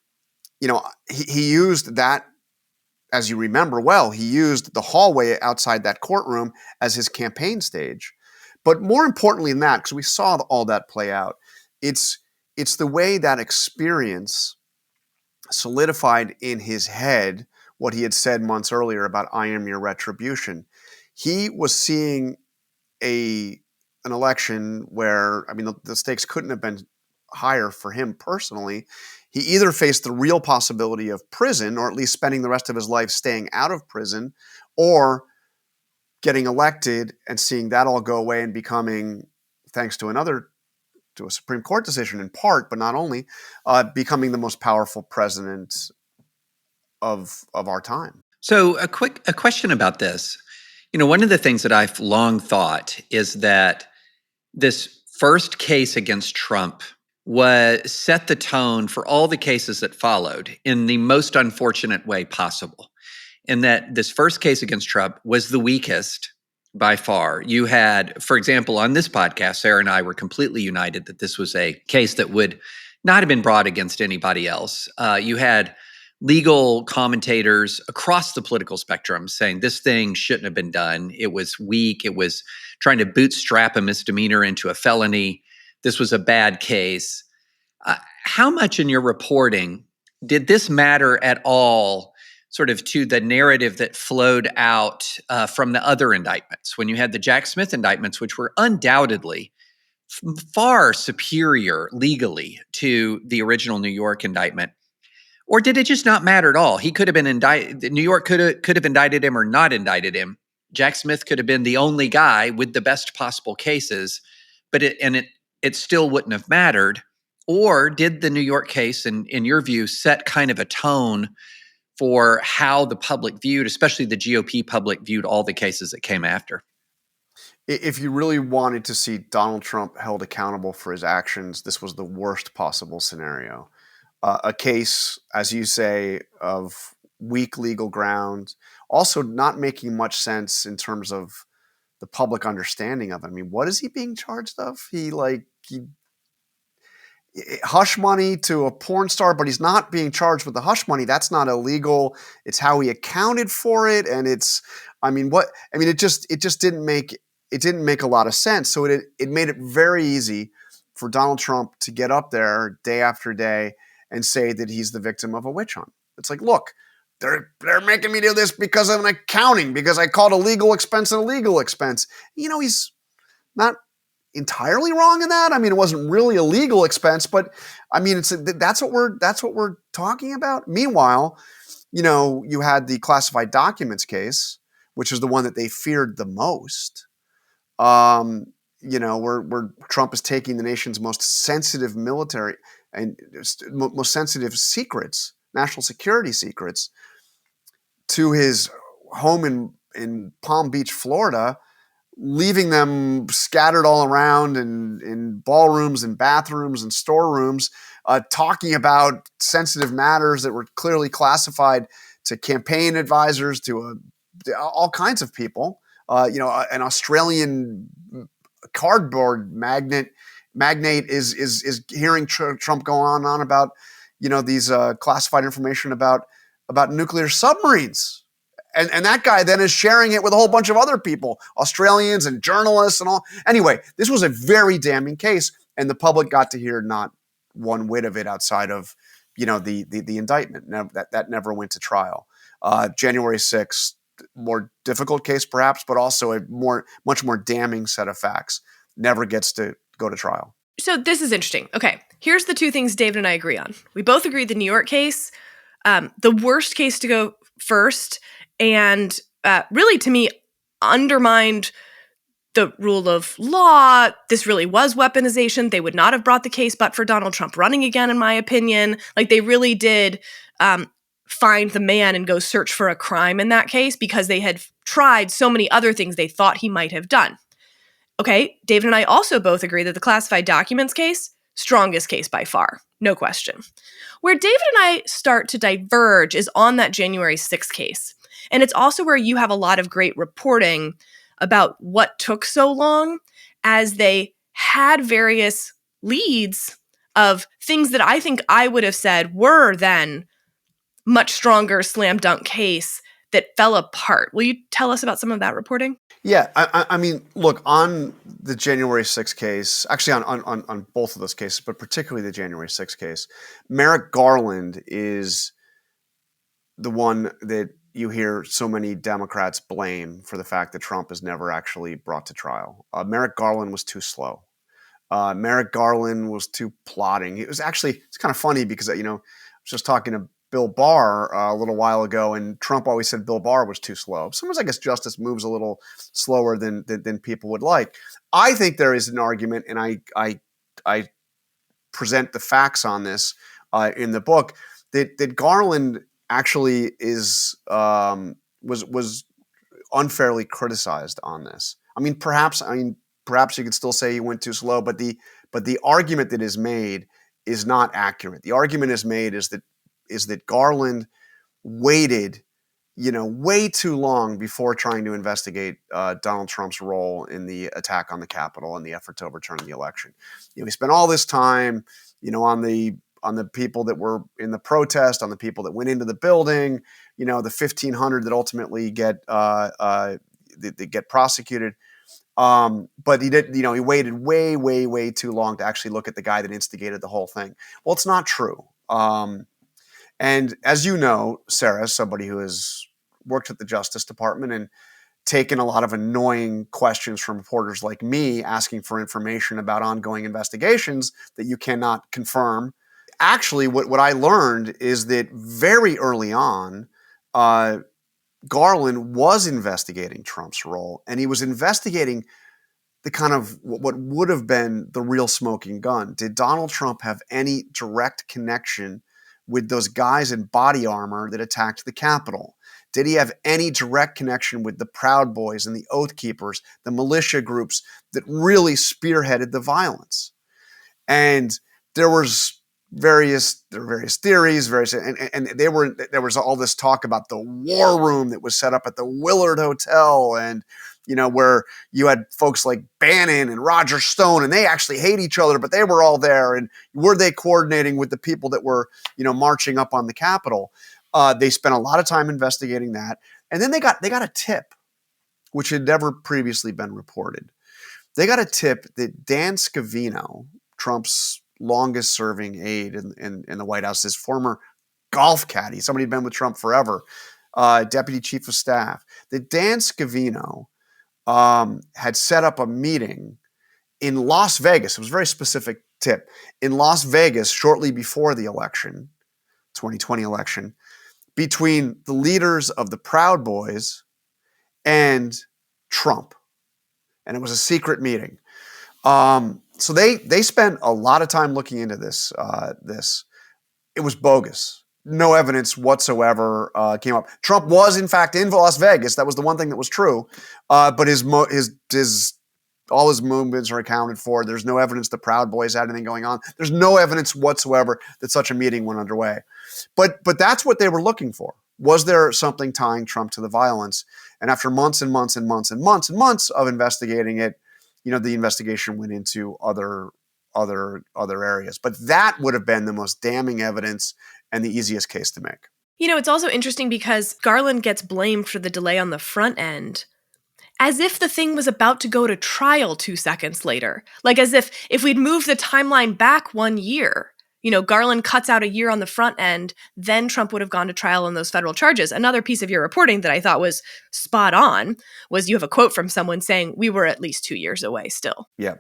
he used that, as you remember well, he used the hallway outside that courtroom as his campaign stage. But more importantly than that, because we saw all that play out, it's the way that experience solidified in his head what he had said months earlier about "I am your retribution." He was seeing an election where, the stakes couldn't have been higher for him personally. He either faced the real possibility of prison, or at least spending the rest of his life staying out of prison, or getting elected and seeing that all go away and becoming, thanks to a Supreme Court decision in part, but not only, becoming the most powerful president of our time. So a question about this. One of the things that I've long thought is that this first case against Trump set the tone for all the cases that followed in the most unfortunate way possible. And that this first case against Trump was the weakest by far. You had, for example, on this podcast, Sarah and I were completely united that this was a case that would not have been brought against anybody else. You had legal commentators across the political spectrum saying this thing shouldn't have been done. It was weak. It was trying to bootstrap a misdemeanor into a felony. This was a bad case. How much in your reporting did this matter at all, sort of to the narrative that flowed out from the other indictments? When you had the Jack Smith indictments, which were undoubtedly far superior legally to the original New York indictment, or did it just not matter at all? He could have been indicted. New York could have indicted him or not indicted him. Jack Smith could have been the only guy with the best possible cases, but it still wouldn't have mattered. Or did the New York case, in your view, set kind of a tone for how the public viewed, especially the GOP public viewed, all the cases that came after? If you really wanted to see Donald Trump held accountable for his actions, this was the worst possible scenario. A case, as you say, of weak legal ground, also not making much sense in terms of the public understanding of it. What is he being charged of? He hush money to a porn star, but he's not being charged with the hush money. That's not illegal. It's how he accounted for it, and it just didn't make a lot of sense. So it made it very easy for Donald Trump to get up there day after day and say that he's the victim of a witch hunt. It's like, look, they're making me do this because of an accounting, because I called a legal expense an illegal expense. He's not entirely wrong in that. It wasn't really a legal expense, but that's what we're talking about. Meanwhile, you had the classified documents case, which is the one that they feared the most. Where Trump is taking the nation's most sensitive military and most sensitive secrets, national security secrets, to his home in Palm Beach, Florida, leaving them scattered all around in ballrooms and bathrooms and storerooms, talking about sensitive matters that were clearly classified to campaign advisors, to all kinds of people. An Australian cardboard magnate is hearing Trump go on about these classified information about nuclear submarines. And that guy then is sharing it with a whole bunch of other people, Australians and journalists and all. Anyway, this was a very damning case, and the public got to hear not one whit of it outside of, the indictment. That never went to trial. January 6th, more difficult case perhaps, but also a much more damning set of facts. Never gets to go to trial. So this is interesting. Okay, here's the two things David and I agree on. We both agree the New York case, the worst case to go first, and really, to me, undermined the rule of law. This really was weaponization. They would not have brought the case but for Donald Trump running again, in my opinion. Like, they really did find the man and go search for a crime in that case because they had tried so many other things they thought he might have done. Okay, David and I also both agree that the classified documents case, strongest case by far, no question. Where David and I start to diverge is on that January 6th case. And it's also where you have a lot of great reporting about what took so long, as they had various leads of things that I think I would have said were then much stronger slam dunk case that fell apart. Will you tell us about some of that reporting? Yeah, I mean, look, on the January 6th case, actually on both of those cases, but particularly the January 6th case, Merrick Garland is the one that you hear so many Democrats blame for the fact that Trump is never actually brought to trial. Merrick Garland was too slow. Merrick Garland was too plotting. It's kind of funny because, I was just talking to Bill Barr a little while ago, and Trump always said Bill Barr was too slow. Sometimes I guess justice moves a little slower than people would like. I think there is an argument, and I present the facts on this in the book, that Garland actually was unfairly criticized on this. Perhaps you could still say he went too slow, but the argument that is made is not accurate. The argument is made is that Garland waited, way too long before trying to investigate Donald Trump's role in the attack on the Capitol and the effort to overturn the election. He spent all this time, on the people that were in the protest, on the people that went into the building, the 1,500 that ultimately get prosecuted. But he did, he waited way, way, way too long to actually look at the guy that instigated the whole thing. Well, it's not true. And as you know, Sarah, somebody who has worked at the Justice Department and taken a lot of annoying questions from reporters like me asking for information about ongoing investigations that you cannot confirm. Actually, what I learned is that very early on, Garland was investigating Trump's role, and he was investigating the kind of what would have been the real smoking gun. Did Donald Trump have any direct connection with those guys in body armor that attacked the Capitol? Did he have any direct connection with the Proud Boys and the Oath Keepers, the militia groups that really spearheaded the violence? And there was various theories, and there was all this talk about the war room that was set up at the Willard Hotel, and where you had folks like Bannon and Roger Stone, and they actually hate each other, but they were all there. And were they coordinating with the people that were, marching up on the Capitol? They spent a lot of time investigating that, and then they got a tip, which had never previously been reported. They got a tip that Dan Scavino, Trump's longest serving aide in the White House, his former golf caddy, somebody who'd been with Trump forever, deputy chief of staff, that Dan Scavino had set up a meeting in Las Vegas. It was a very specific tip. In Las Vegas, shortly before the election, 2020 election, between the leaders of the Proud Boys and Trump. And it was a secret meeting. So they spent a lot of time looking into this. It was bogus. No evidence whatsoever came up. Trump was in fact in Las Vegas. That was the one thing that was true. But all his movements are accounted for. There's no evidence the Proud Boys had anything going on. There's no evidence whatsoever that such a meeting went underway. But that's what they were looking for. Was there something tying Trump to the violence? And after months and months and months and months and months of investigating it, the investigation went into other areas. But that would have been the most damning evidence and the easiest case to make. It's also interesting because Garland gets blamed for the delay on the front end, as if the thing was about to go to trial 2 seconds later. Like as if we'd moved the timeline back 1 year, Garland cuts out a year on the front end, then Trump would have gone to trial on those federal charges. Another piece of your reporting that I thought was spot on was you have a quote from someone saying we were at least 2 years away still. Yeah,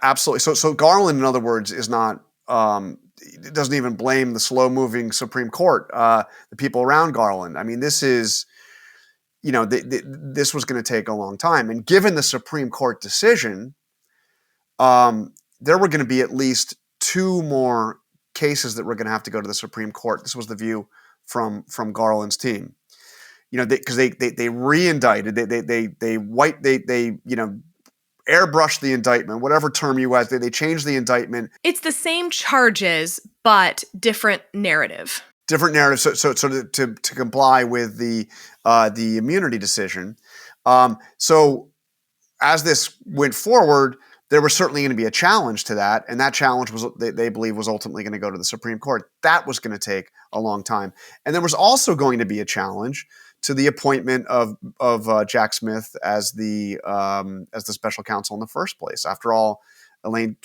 absolutely. So Garland, in other words, is not, doesn't even blame the slow moving Supreme Court, the people around Garland. This is, this was going to take a long time. And given the Supreme Court decision, there were going to be at least 2 more cases that were going to have to go to the Supreme Court. This was the view from Garland's team. Because they re-indicted, they airbrushed the indictment, whatever term you had. They changed the indictment. It's the same charges, but different narrative. Different narrative, so to comply with the immunity decision. So as this went forward, there was certainly going to be a challenge to that, and that challenge was they believe was ultimately going to go to the Supreme Court. That was going to take a long time, and there was also going to be a challenge to the appointment of Jack Smith as the special counsel in the first place. After all, Elaine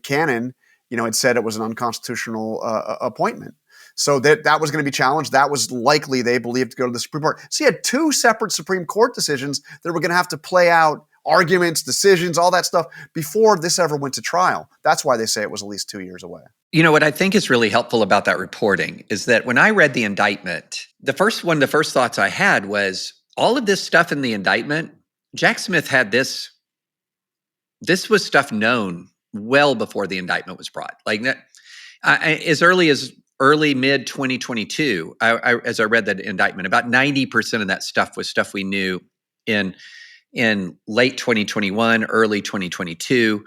Cannon, had said it was an unconstitutional appointment. So that was going to be challenged. That was likely, they believed, to go to the Supreme Court. So you had two separate Supreme Court decisions that were going to have to play out, arguments, decisions, all that stuff, before this ever went to trial. That's why they say it was at least 2 years away. What I think is really helpful about that reporting is that when I read the indictment, the first thoughts I had was all of this stuff in the indictment, Jack Smith had this was stuff known well before the indictment was brought. Like that, as early as mid 2022, as I read that indictment, about 90% of that stuff was stuff we knew in late 2021, early 2022.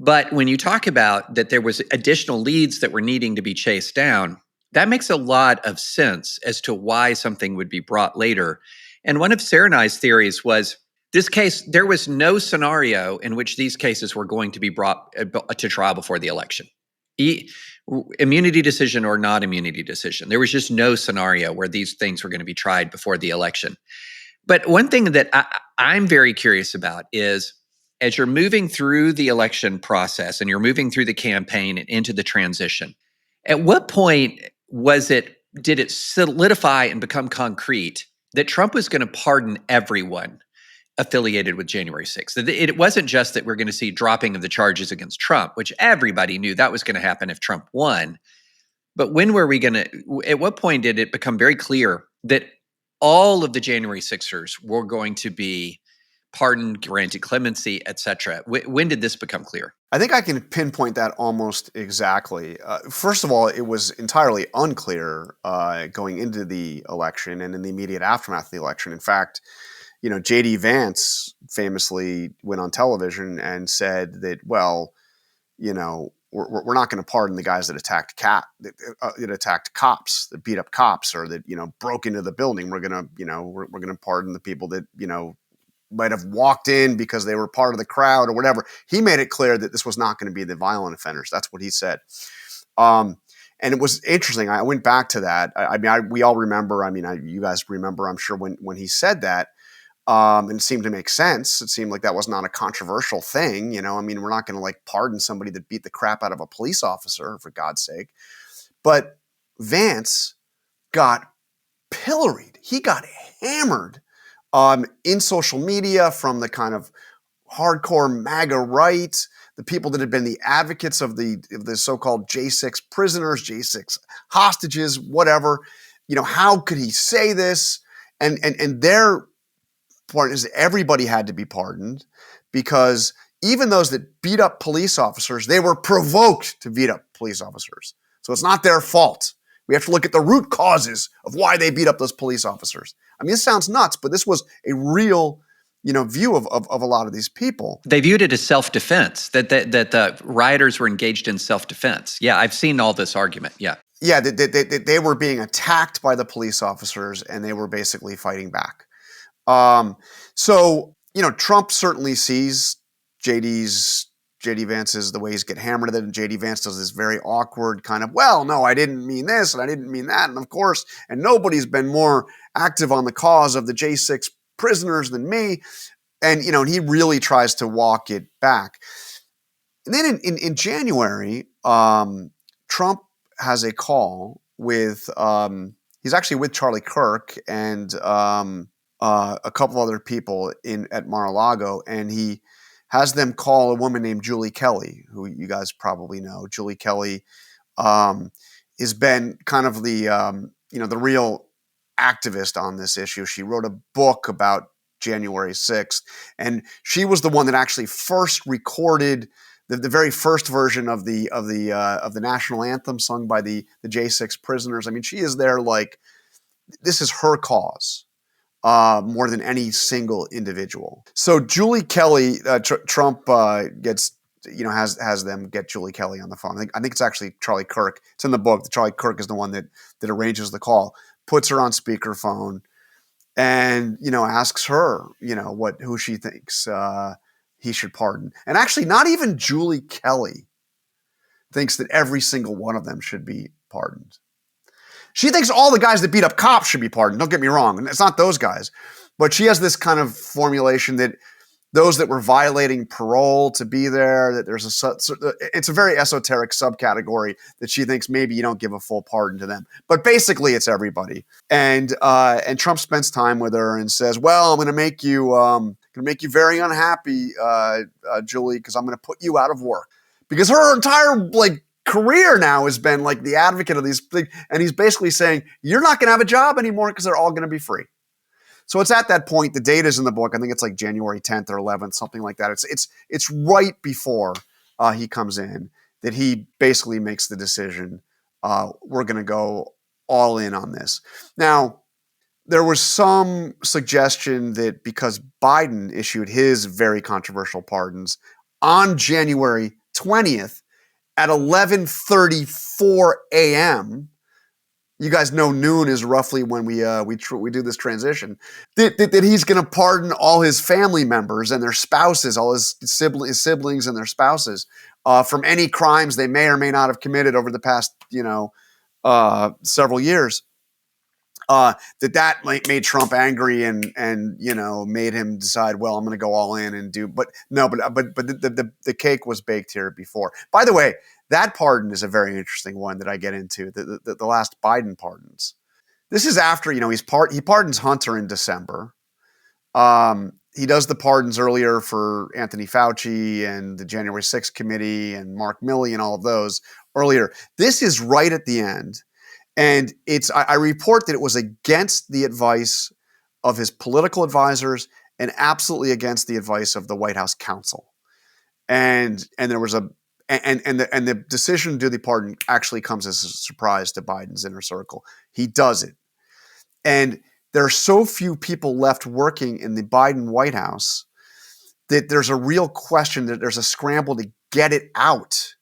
But when you talk about that there was additional leads that were needing to be chased down, that makes a lot of sense as to why something would be brought later. And one of Sarah and I's theories was this case, there was no scenario in which these cases were going to be brought to trial before the election. Immunity decision or not immunity decision. There was just no scenario where these things were going to be tried before the election. But one thing that I'm very curious about is, as you're moving through the election process and you're moving through the campaign and into the transition, at what point did it solidify and become concrete that Trump was going to pardon everyone affiliated with January 6th? It wasn't just that we're going to see dropping of the charges against Trump, which everybody knew that was going to happen if Trump won. But at what point did it become very clear that all of the January 6ers were going to be pardoned, granted clemency, et cetera? When did this become clear? I think I can pinpoint that almost exactly. First of all, it was entirely unclear going into the election and in the immediate aftermath of the election. In fact, J.D. Vance famously went on television and said that, we're not going to pardon the guys that attacked cops, that beat up cops, or that broke into the building. We're gonna pardon the people that might have walked in because they were part of the crowd or whatever. He made it clear that this was not going to be the violent offenders. That's what he said. And it was interesting. I went back to that. We all remember. You guys remember, I'm sure, when he said that. And it seemed to make sense. It seemed like that was not a controversial thing. We're not going to pardon somebody that beat the crap out of a police officer, for God's sake. But Vance got pilloried. He got hammered in social media from the kind of hardcore MAGA right, the people that had been the advocates of the so-called J6 prisoners, J6 hostages, whatever. How could he say this? And their point is everybody had to be pardoned, because even those that beat up police officers, they were provoked to beat up police officers. So it's not their fault. We have to look at the root causes of why they beat up those police officers. This sounds nuts, but this was a real, view of a lot of these people. They viewed it as self-defense, that the rioters were engaged in self-defense. Yeah, I've seen all this argument. Yeah. Yeah, they were being attacked by the police officers, and they were basically fighting back. Trump certainly sees J.D. Vance's, the way he's get hammered at it, and J.D. Vance does this very awkward kind of, well, no, I didn't mean this, and I didn't mean that, and of course, and nobody's been more active on the cause of the J6 prisoners than me, and he really tries to walk it back. And then in January, Trump has a call with, he's actually with Charlie Kirk and a couple other people at Mar-a-Lago, and he has them call a woman named Julie Kelly, who you guys probably know. Julie Kelly has been kind of the real activist on this issue. She wrote a book about January 6th, and she was the one that actually first recorded the very first version of the national anthem sung by the J6 prisoners. I mean, she is there like this is her cause more than any single individual. So Julie Kelly, Trump gets has them get Julie Kelly on the phone. I think it's actually Charlie Kirk. It's in the book. Charlie Kirk is the one that arranges the call, puts her on speakerphone, and asks her who she thinks he should pardon. And actually, not even Julie Kelly thinks that every single one of them should be pardoned. She thinks all the guys that beat up cops should be pardoned. Don't get me wrong. It's not those guys. But she has this kind of formulation that those that were violating parole to be there, that there's it's a very esoteric subcategory that she thinks maybe you don't give a full pardon to them. But basically it's everybody. And Trump spends time with her and says, well, I'm going to make you very unhappy, Julie, because I'm going to put you out of work. Because her entire career now has been like the advocate of these things. And he's basically saying, you're not going to have a job anymore because they're all going to be free. So it's at that point, the date is in the book. I think it's like January 10th or 11th, something like that. It's right before he comes in that he basically makes the decision. We're going to go all in on this. Now, there was some suggestion that because Biden issued his very controversial pardons on January 20th at 11:34 a.m., you guys know noon is roughly when we do this transition. That he's going to pardon all his family members and their spouses, all his siblings and their spouses, from any crimes they may or may not have committed over the past several years. That made Trump angry and made him decide, well, I'm going to go all in and do. But no, but the cake was baked here before. By the way, that pardon is a very interesting one that I get into, the last Biden pardons. This is after, he pardons Hunter in December. He does the pardons earlier for Anthony Fauci and the January 6th committee and Mark Milley and all of those earlier. This is right at the end. And I report that it was against the advice of his political advisors and absolutely against the advice of the White House counsel. And there was the decision to do the pardon actually comes as a surprise to Biden's inner circle. He does it. And there are so few people left working in the Biden White House that there's a real question, that there's a scramble to get it out.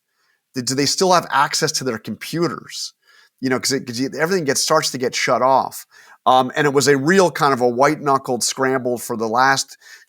Do they still have access to their computers? Because everything starts to get shut off. And it was a real kind of a white-knuckled scramble for there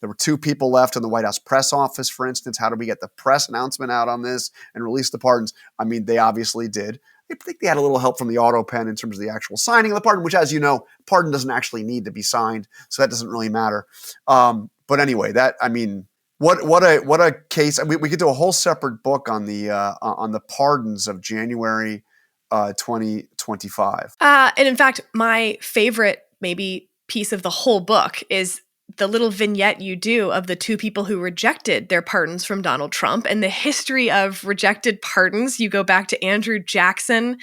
were two people left in the White House press office, for instance. How do we get the press announcement out on this and release the pardons? I mean, they obviously did. I think they had a little help from the auto pen in terms of the actual signing of the pardon, which, as you know, pardon doesn't actually need to be signed, so that doesn't really matter. But anyway, what a case. We could do a whole separate book on the pardons of January 2025. And in fact, my favorite maybe piece of the whole book is the little vignette you do of the two people who rejected their pardons from Donald Trump and the history of rejected pardons. You go back to Andrew Jackson,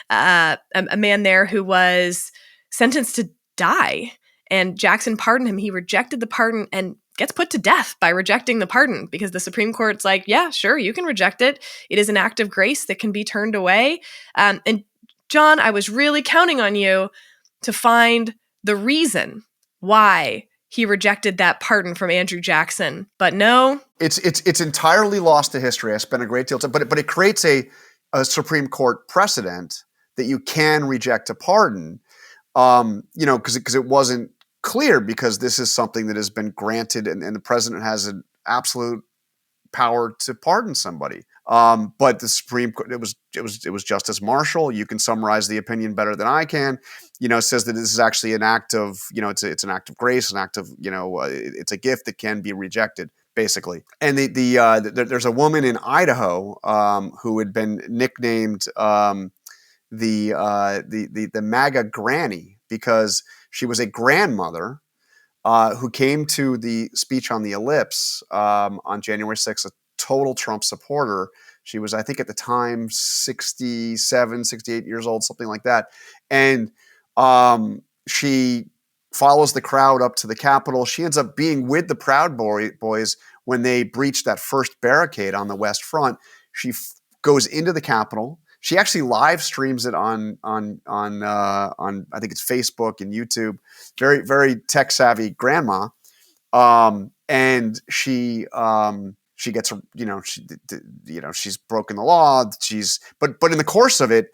a man there who was sentenced to die, and Jackson pardoned him. He rejected the pardon and gets put to death by rejecting the pardon because the Supreme Court's like, yeah, sure, you can reject it. It is an act of grace that can be turned away. And John, I was really counting on you to find the reason why he rejected that pardon from Andrew Jackson. But no. It's entirely lost to history. I spent a great deal of time, but it creates a Supreme Court precedent that you can reject a pardon, because it wasn't clear, because this is something that has been granted and the president has an absolute power to pardon somebody. But the Supreme Court, it was Justice Marshall. You can summarize the opinion better than I can. Says that this is actually an act of, it's an act of grace, an act of, it's a gift that can be rejected, basically. And there's a woman in Idaho who had been nicknamed the MAGA granny because she was a grandmother who came to the speech on the ellipse on January 6th, a total Trump supporter. She was, I think at the time, 67, 68 years old, something like that. And she follows the crowd up to the Capitol. She ends up being with the Proud Boys when they breached that first barricade on the West Front. She goes into the Capitol. She actually live streams it on I think it's Facebook and YouTube. Very, very tech savvy grandma. And she gets, she's broken the law. But in the course of it,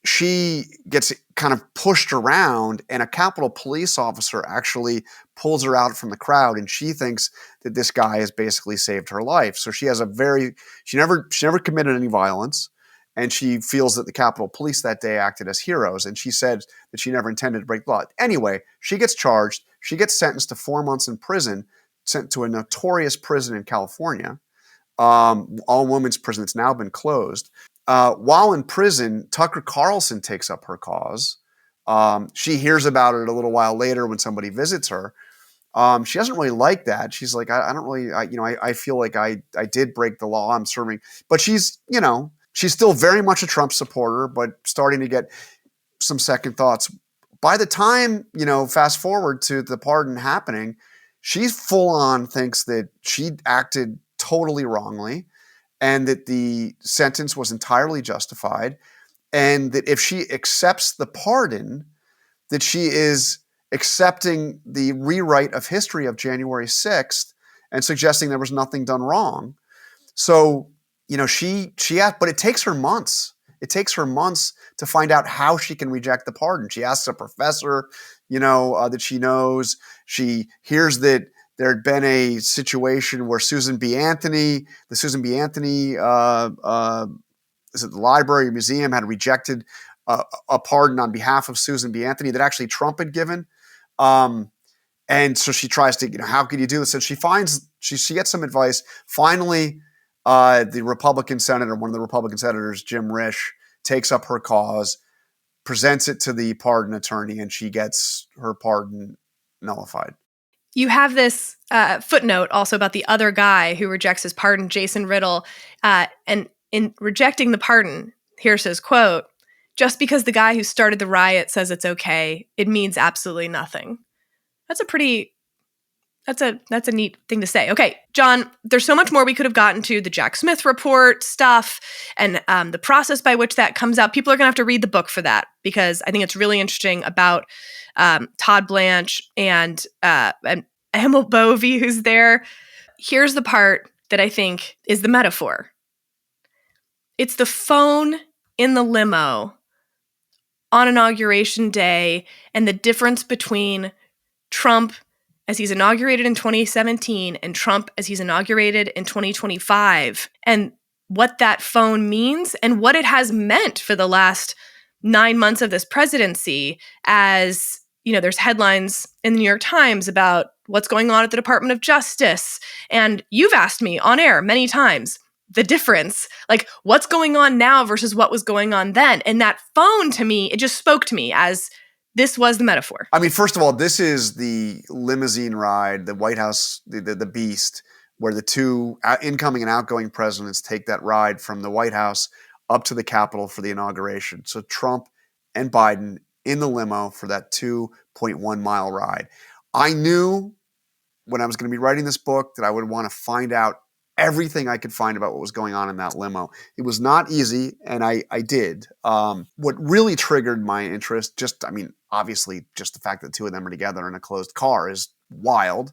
she gets kind of pushed around, and a Capitol police officer actually pulls her out from the crowd, and she thinks that this guy has basically saved her life. So she has she never committed any violence, and she feels that the Capitol Police that day acted as heroes, and she said that she never intended to break the law. Anyway, she gets charged. She gets sentenced to 4 months in prison, sent to a notorious prison in California, all women's prison. It's now been closed. While in prison, Tucker Carlson takes up her cause. She hears about it a little while later when somebody visits her. She doesn't really like that. She's like, I don't really, I feel like I did break the law. I'm serving, but she's still very much a Trump supporter, but starting to get some second thoughts. By the time, fast forward to the pardon happening, she's full on thinks that she acted totally wrongly, and that the sentence was entirely justified, and that if she accepts the pardon, that she is accepting the rewrite of history of January 6th and suggesting there was nothing done wrong. So, but it takes her months. It takes her months to find out how she can reject the pardon. She asks a professor, that she knows. She hears that there had been a situation where the Susan B. Anthony, is it the library or museum, had rejected a pardon on behalf of Susan B. Anthony that actually Trump had given. And so she tries to, how could you do this? And she gets some advice. Finally, the Republican senator, one of the Republican senators, Jim Risch, takes up her cause, presents it to the pardon attorney, and she gets her pardon nullified. You have this footnote also about the other guy who rejects his pardon, Jason Riddle. And in rejecting the pardon, here's his quote: "Just because the guy who started the riot says it's okay, it means absolutely nothing." That's a neat thing to say. Okay, John, there's so much more we could have gotten to, the Jack Smith report stuff and the process by which that comes out. People are going to have to read the book for that, because I think it's really interesting about Todd Blanche and Emil Bovey, who's there. Here's the part that I think is the metaphor. It's the phone in the limo on Inauguration Day, and the difference between Trump as he's inaugurated in 2017 and Trump as he's inaugurated in 2025, and what that phone means and what it has meant for the last 9 months of this presidency. As there's headlines in the New York Times about what's going on at the Department of Justice. And you've asked me on air many times the difference, like what's going on now versus what was going on then. And that phone, to me, it just spoke to me as this was the metaphor. I mean, first of all, this is the limousine ride, the White House, the beast, where the two incoming and outgoing presidents take that ride from the White House up to the Capitol for the inauguration. So Trump and Biden in the limo for that 2.1 mile ride. I knew when I was going to be writing this book that I would want to find out everything I could find about what was going on in that limo. It was not easy, and I did. What really triggered my interest, obviously just the fact that the two of them are together in a closed car is wild.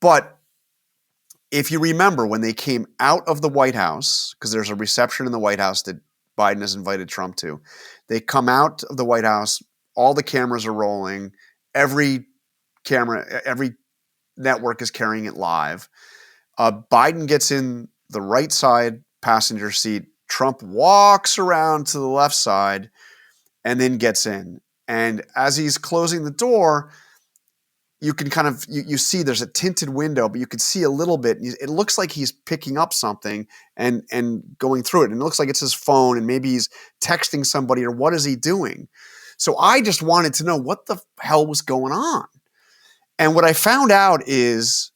But if you remember, when they came out of the White House, because there's a reception in the White House that Biden has invited Trump to, they come out of the White House, all the cameras are rolling, every network is carrying it live. Biden gets in the right side passenger seat. Trump walks around to the left side and then gets in. And as he's closing the door, you can kind of, you see there's a tinted window, but you can see a little bit. It looks like he's picking up something and going through it. And it looks like it's his phone, and maybe he's texting somebody, or what is he doing? So I just wanted to know what the hell was going on. And what I found out is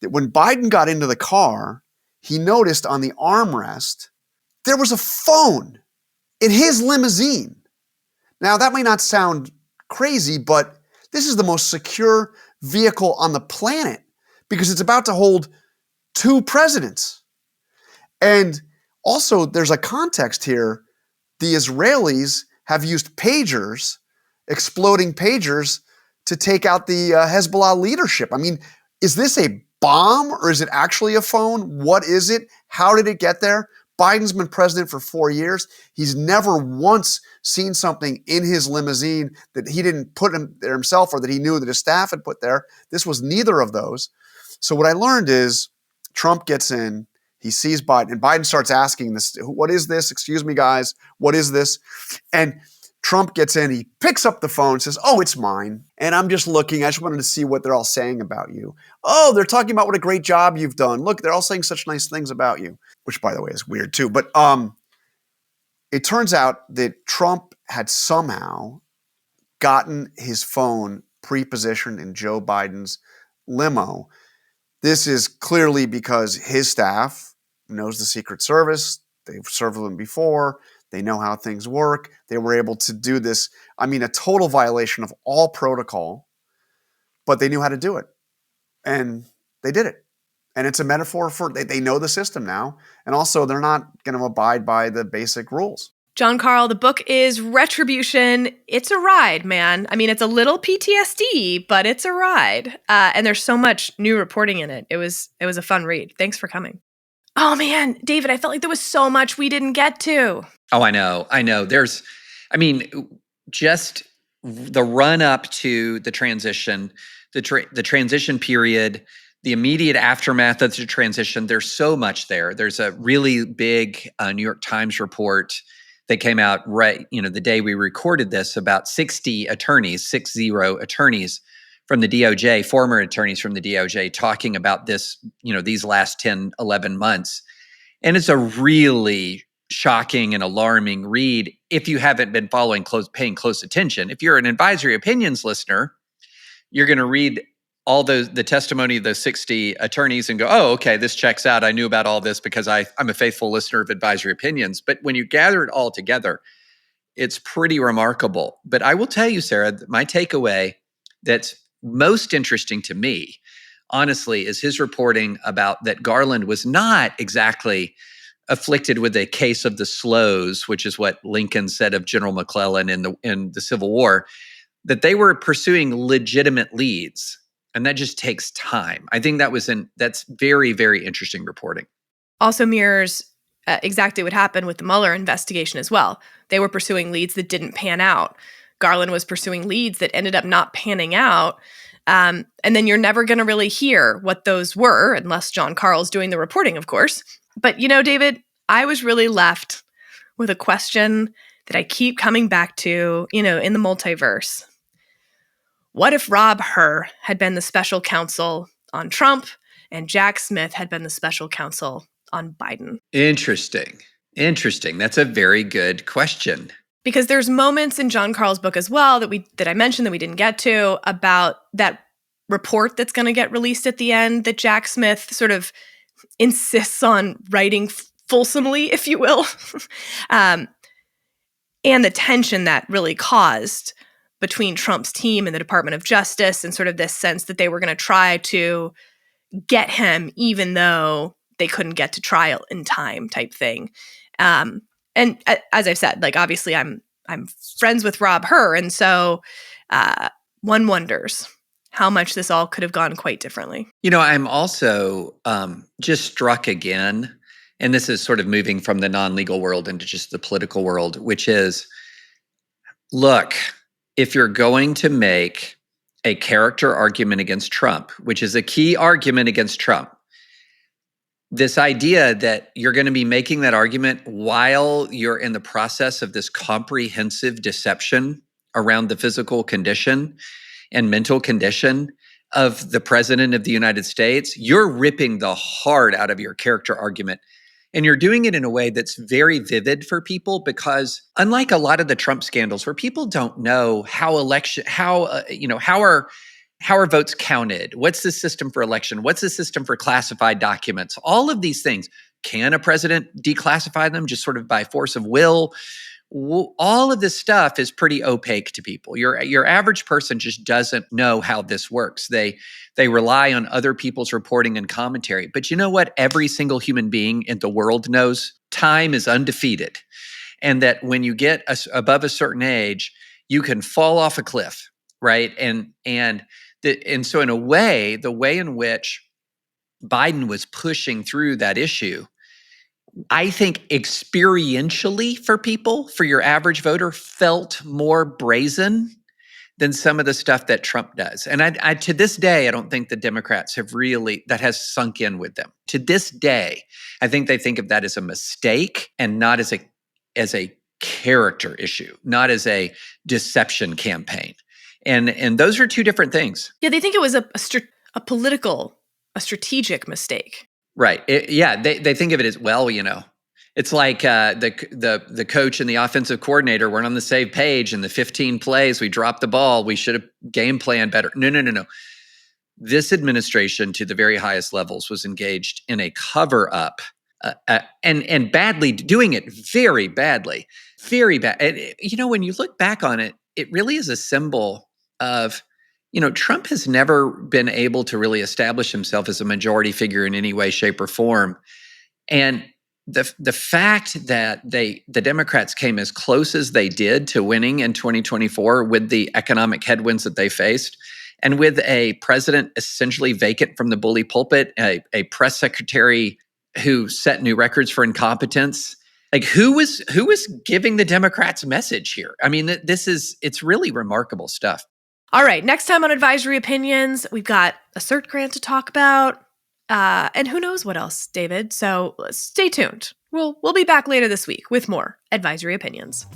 that when Biden got into the car, he noticed on the armrest, there was a phone in his limousine. Now, that may not sound crazy, but this is the most secure vehicle on the planet, because it's about to hold 2 presidents. And also, there's a context here. The Israelis have used pagers, exploding pagers, to take out the Hezbollah leadership. I mean, is this a bomb or is it actually a phone? What is it? How did it get there? Biden's been president for 4 years. He's never once seen something in his limousine that he didn't put there himself or that he knew that his staff had put there. This was neither of those. So what I learned is Trump gets in, he sees Biden, and Biden starts asking this, what is this? Excuse me, guys, what is this? And Trump gets in, he picks up the phone, says, oh, it's mine. And I'm just looking, I just wanted to see what they're all saying about you. Oh, they're talking about what a great job you've done. Look, they're all saying such nice things about you, which by the way is weird too. But it turns out that Trump had somehow gotten his phone pre-positioned in Joe Biden's limo. This is clearly because his staff knows the Secret Service. They've served with him before. They know how things work. They were able to do this. I mean, a total violation of all protocol, but they knew how to do it. And they did it. And it's a metaphor for, they know the system now. And also, they're not going to abide by the basic rules. John Karl, the book is Retribution. It's a ride, man. I mean, it's a little PTSD, but it's a ride. And there's so much new reporting in it. It was a fun read. Thanks for coming. Oh man, David, I felt like there was so much we didn't get to. Oh, I know. Just the run up to the transition, the transition period, the immediate aftermath of the transition. There's so much there. There's a really big New York Times report that came out the day we recorded this, about 60 attorneys from the DOJ, former attorneys from the DOJ, talking about this, these last 10, 11 months. And it's a really shocking and alarming read if you haven't been paying close attention. If you're an Advisory Opinions listener, you're going to read all the testimony of those 60 attorneys and go, oh, okay, this checks out. I knew about all this because I'm a faithful listener of Advisory Opinions. But when you gather it all together, it's pretty remarkable. But I will tell you, Sarah, my takeaway that's most interesting to me, honestly, is his reporting about that Garland was not exactly afflicted with a case of the slows, which is what Lincoln said of General McClellan in the Civil War, that they were pursuing legitimate leads. And that just takes time. I think that's very, very interesting reporting. Also mirrors exactly what happened with the Mueller investigation as well. They were pursuing leads that didn't pan out. Garland was pursuing leads that ended up not panning out. And then you're never going to really hear what those were, unless John Karl's doing the reporting, of course. But, David, I was really left with a question that I keep coming back to, in the multiverse. What if Rob Hur had been the special counsel on Trump and Jack Smith had been the special counsel on Biden? Interesting. That's a very good question. Because there's moments in John Karl's book as well that I mentioned that we didn't get to about that report that's going to get released at the end that Jack Smith sort of insists on writing fulsomely, if you will, and the tension that really caused between Trump's team and the Department of Justice, and sort of this sense that they were going to try to get him even though they couldn't get to trial in time type thing. And as I've said, obviously I'm friends with Rob Hur. And so one wonders how much this all could have gone quite differently. I'm also just struck again, and this is sort of moving from the non-legal world into just the political world, which is, look, if you're going to make a character argument against Trump, which is a key argument against Trump, this idea that you're going to be making that argument while you're in the process of this comprehensive deception around the physical condition and mental condition of the president of the United States, you're ripping the heart out of your character argument. And you're doing it in a way that's very vivid for people, because unlike a lot of the Trump scandals where people don't know how are votes counted? What's the system for election? What's the system for classified documents? All of these things. Can a president declassify them just sort of by force of will? all of this stuff is pretty opaque to people. Your average person just doesn't know how this works. They rely on other people's reporting and commentary. But you know what? Every single human being in the world knows time is undefeated, and that when you get above a certain age, you can fall off a cliff, right? And so in a way, the way in which Biden was pushing through that issue, I think experientially for people, for your average voter, felt more brazen than some of the stuff that Trump does. And I to this day, I don't think the Democrats have really, that has sunk in with them. To this day, I think they think of that as a mistake and not as a character issue, not as a deception campaign. And those are two different things. Yeah, they think it was a strategic mistake. Right. They think of it as, well, it's like the coach and the offensive coordinator weren't on the same page in the 15 plays. We dropped the ball. We should have game planned better. No. This administration, to the very highest levels, was engaged in a cover up and badly, doing it very badly, very bad. When you look back on it, it really is a symbol of, Trump has never been able to really establish himself as a majority figure in any way, shape, or form. And the fact that the Democrats came as close as they did to winning in 2024 with the economic headwinds that they faced, and with a president essentially vacant from the bully pulpit, a press secretary who set new records for incompetence. Like, who was giving the Democrats message here? I mean, it's really remarkable stuff. All right, next time on Advisory Opinions, we've got a cert grant to talk about, and who knows what else, David. So stay tuned. We'll be back later this week with more Advisory Opinions.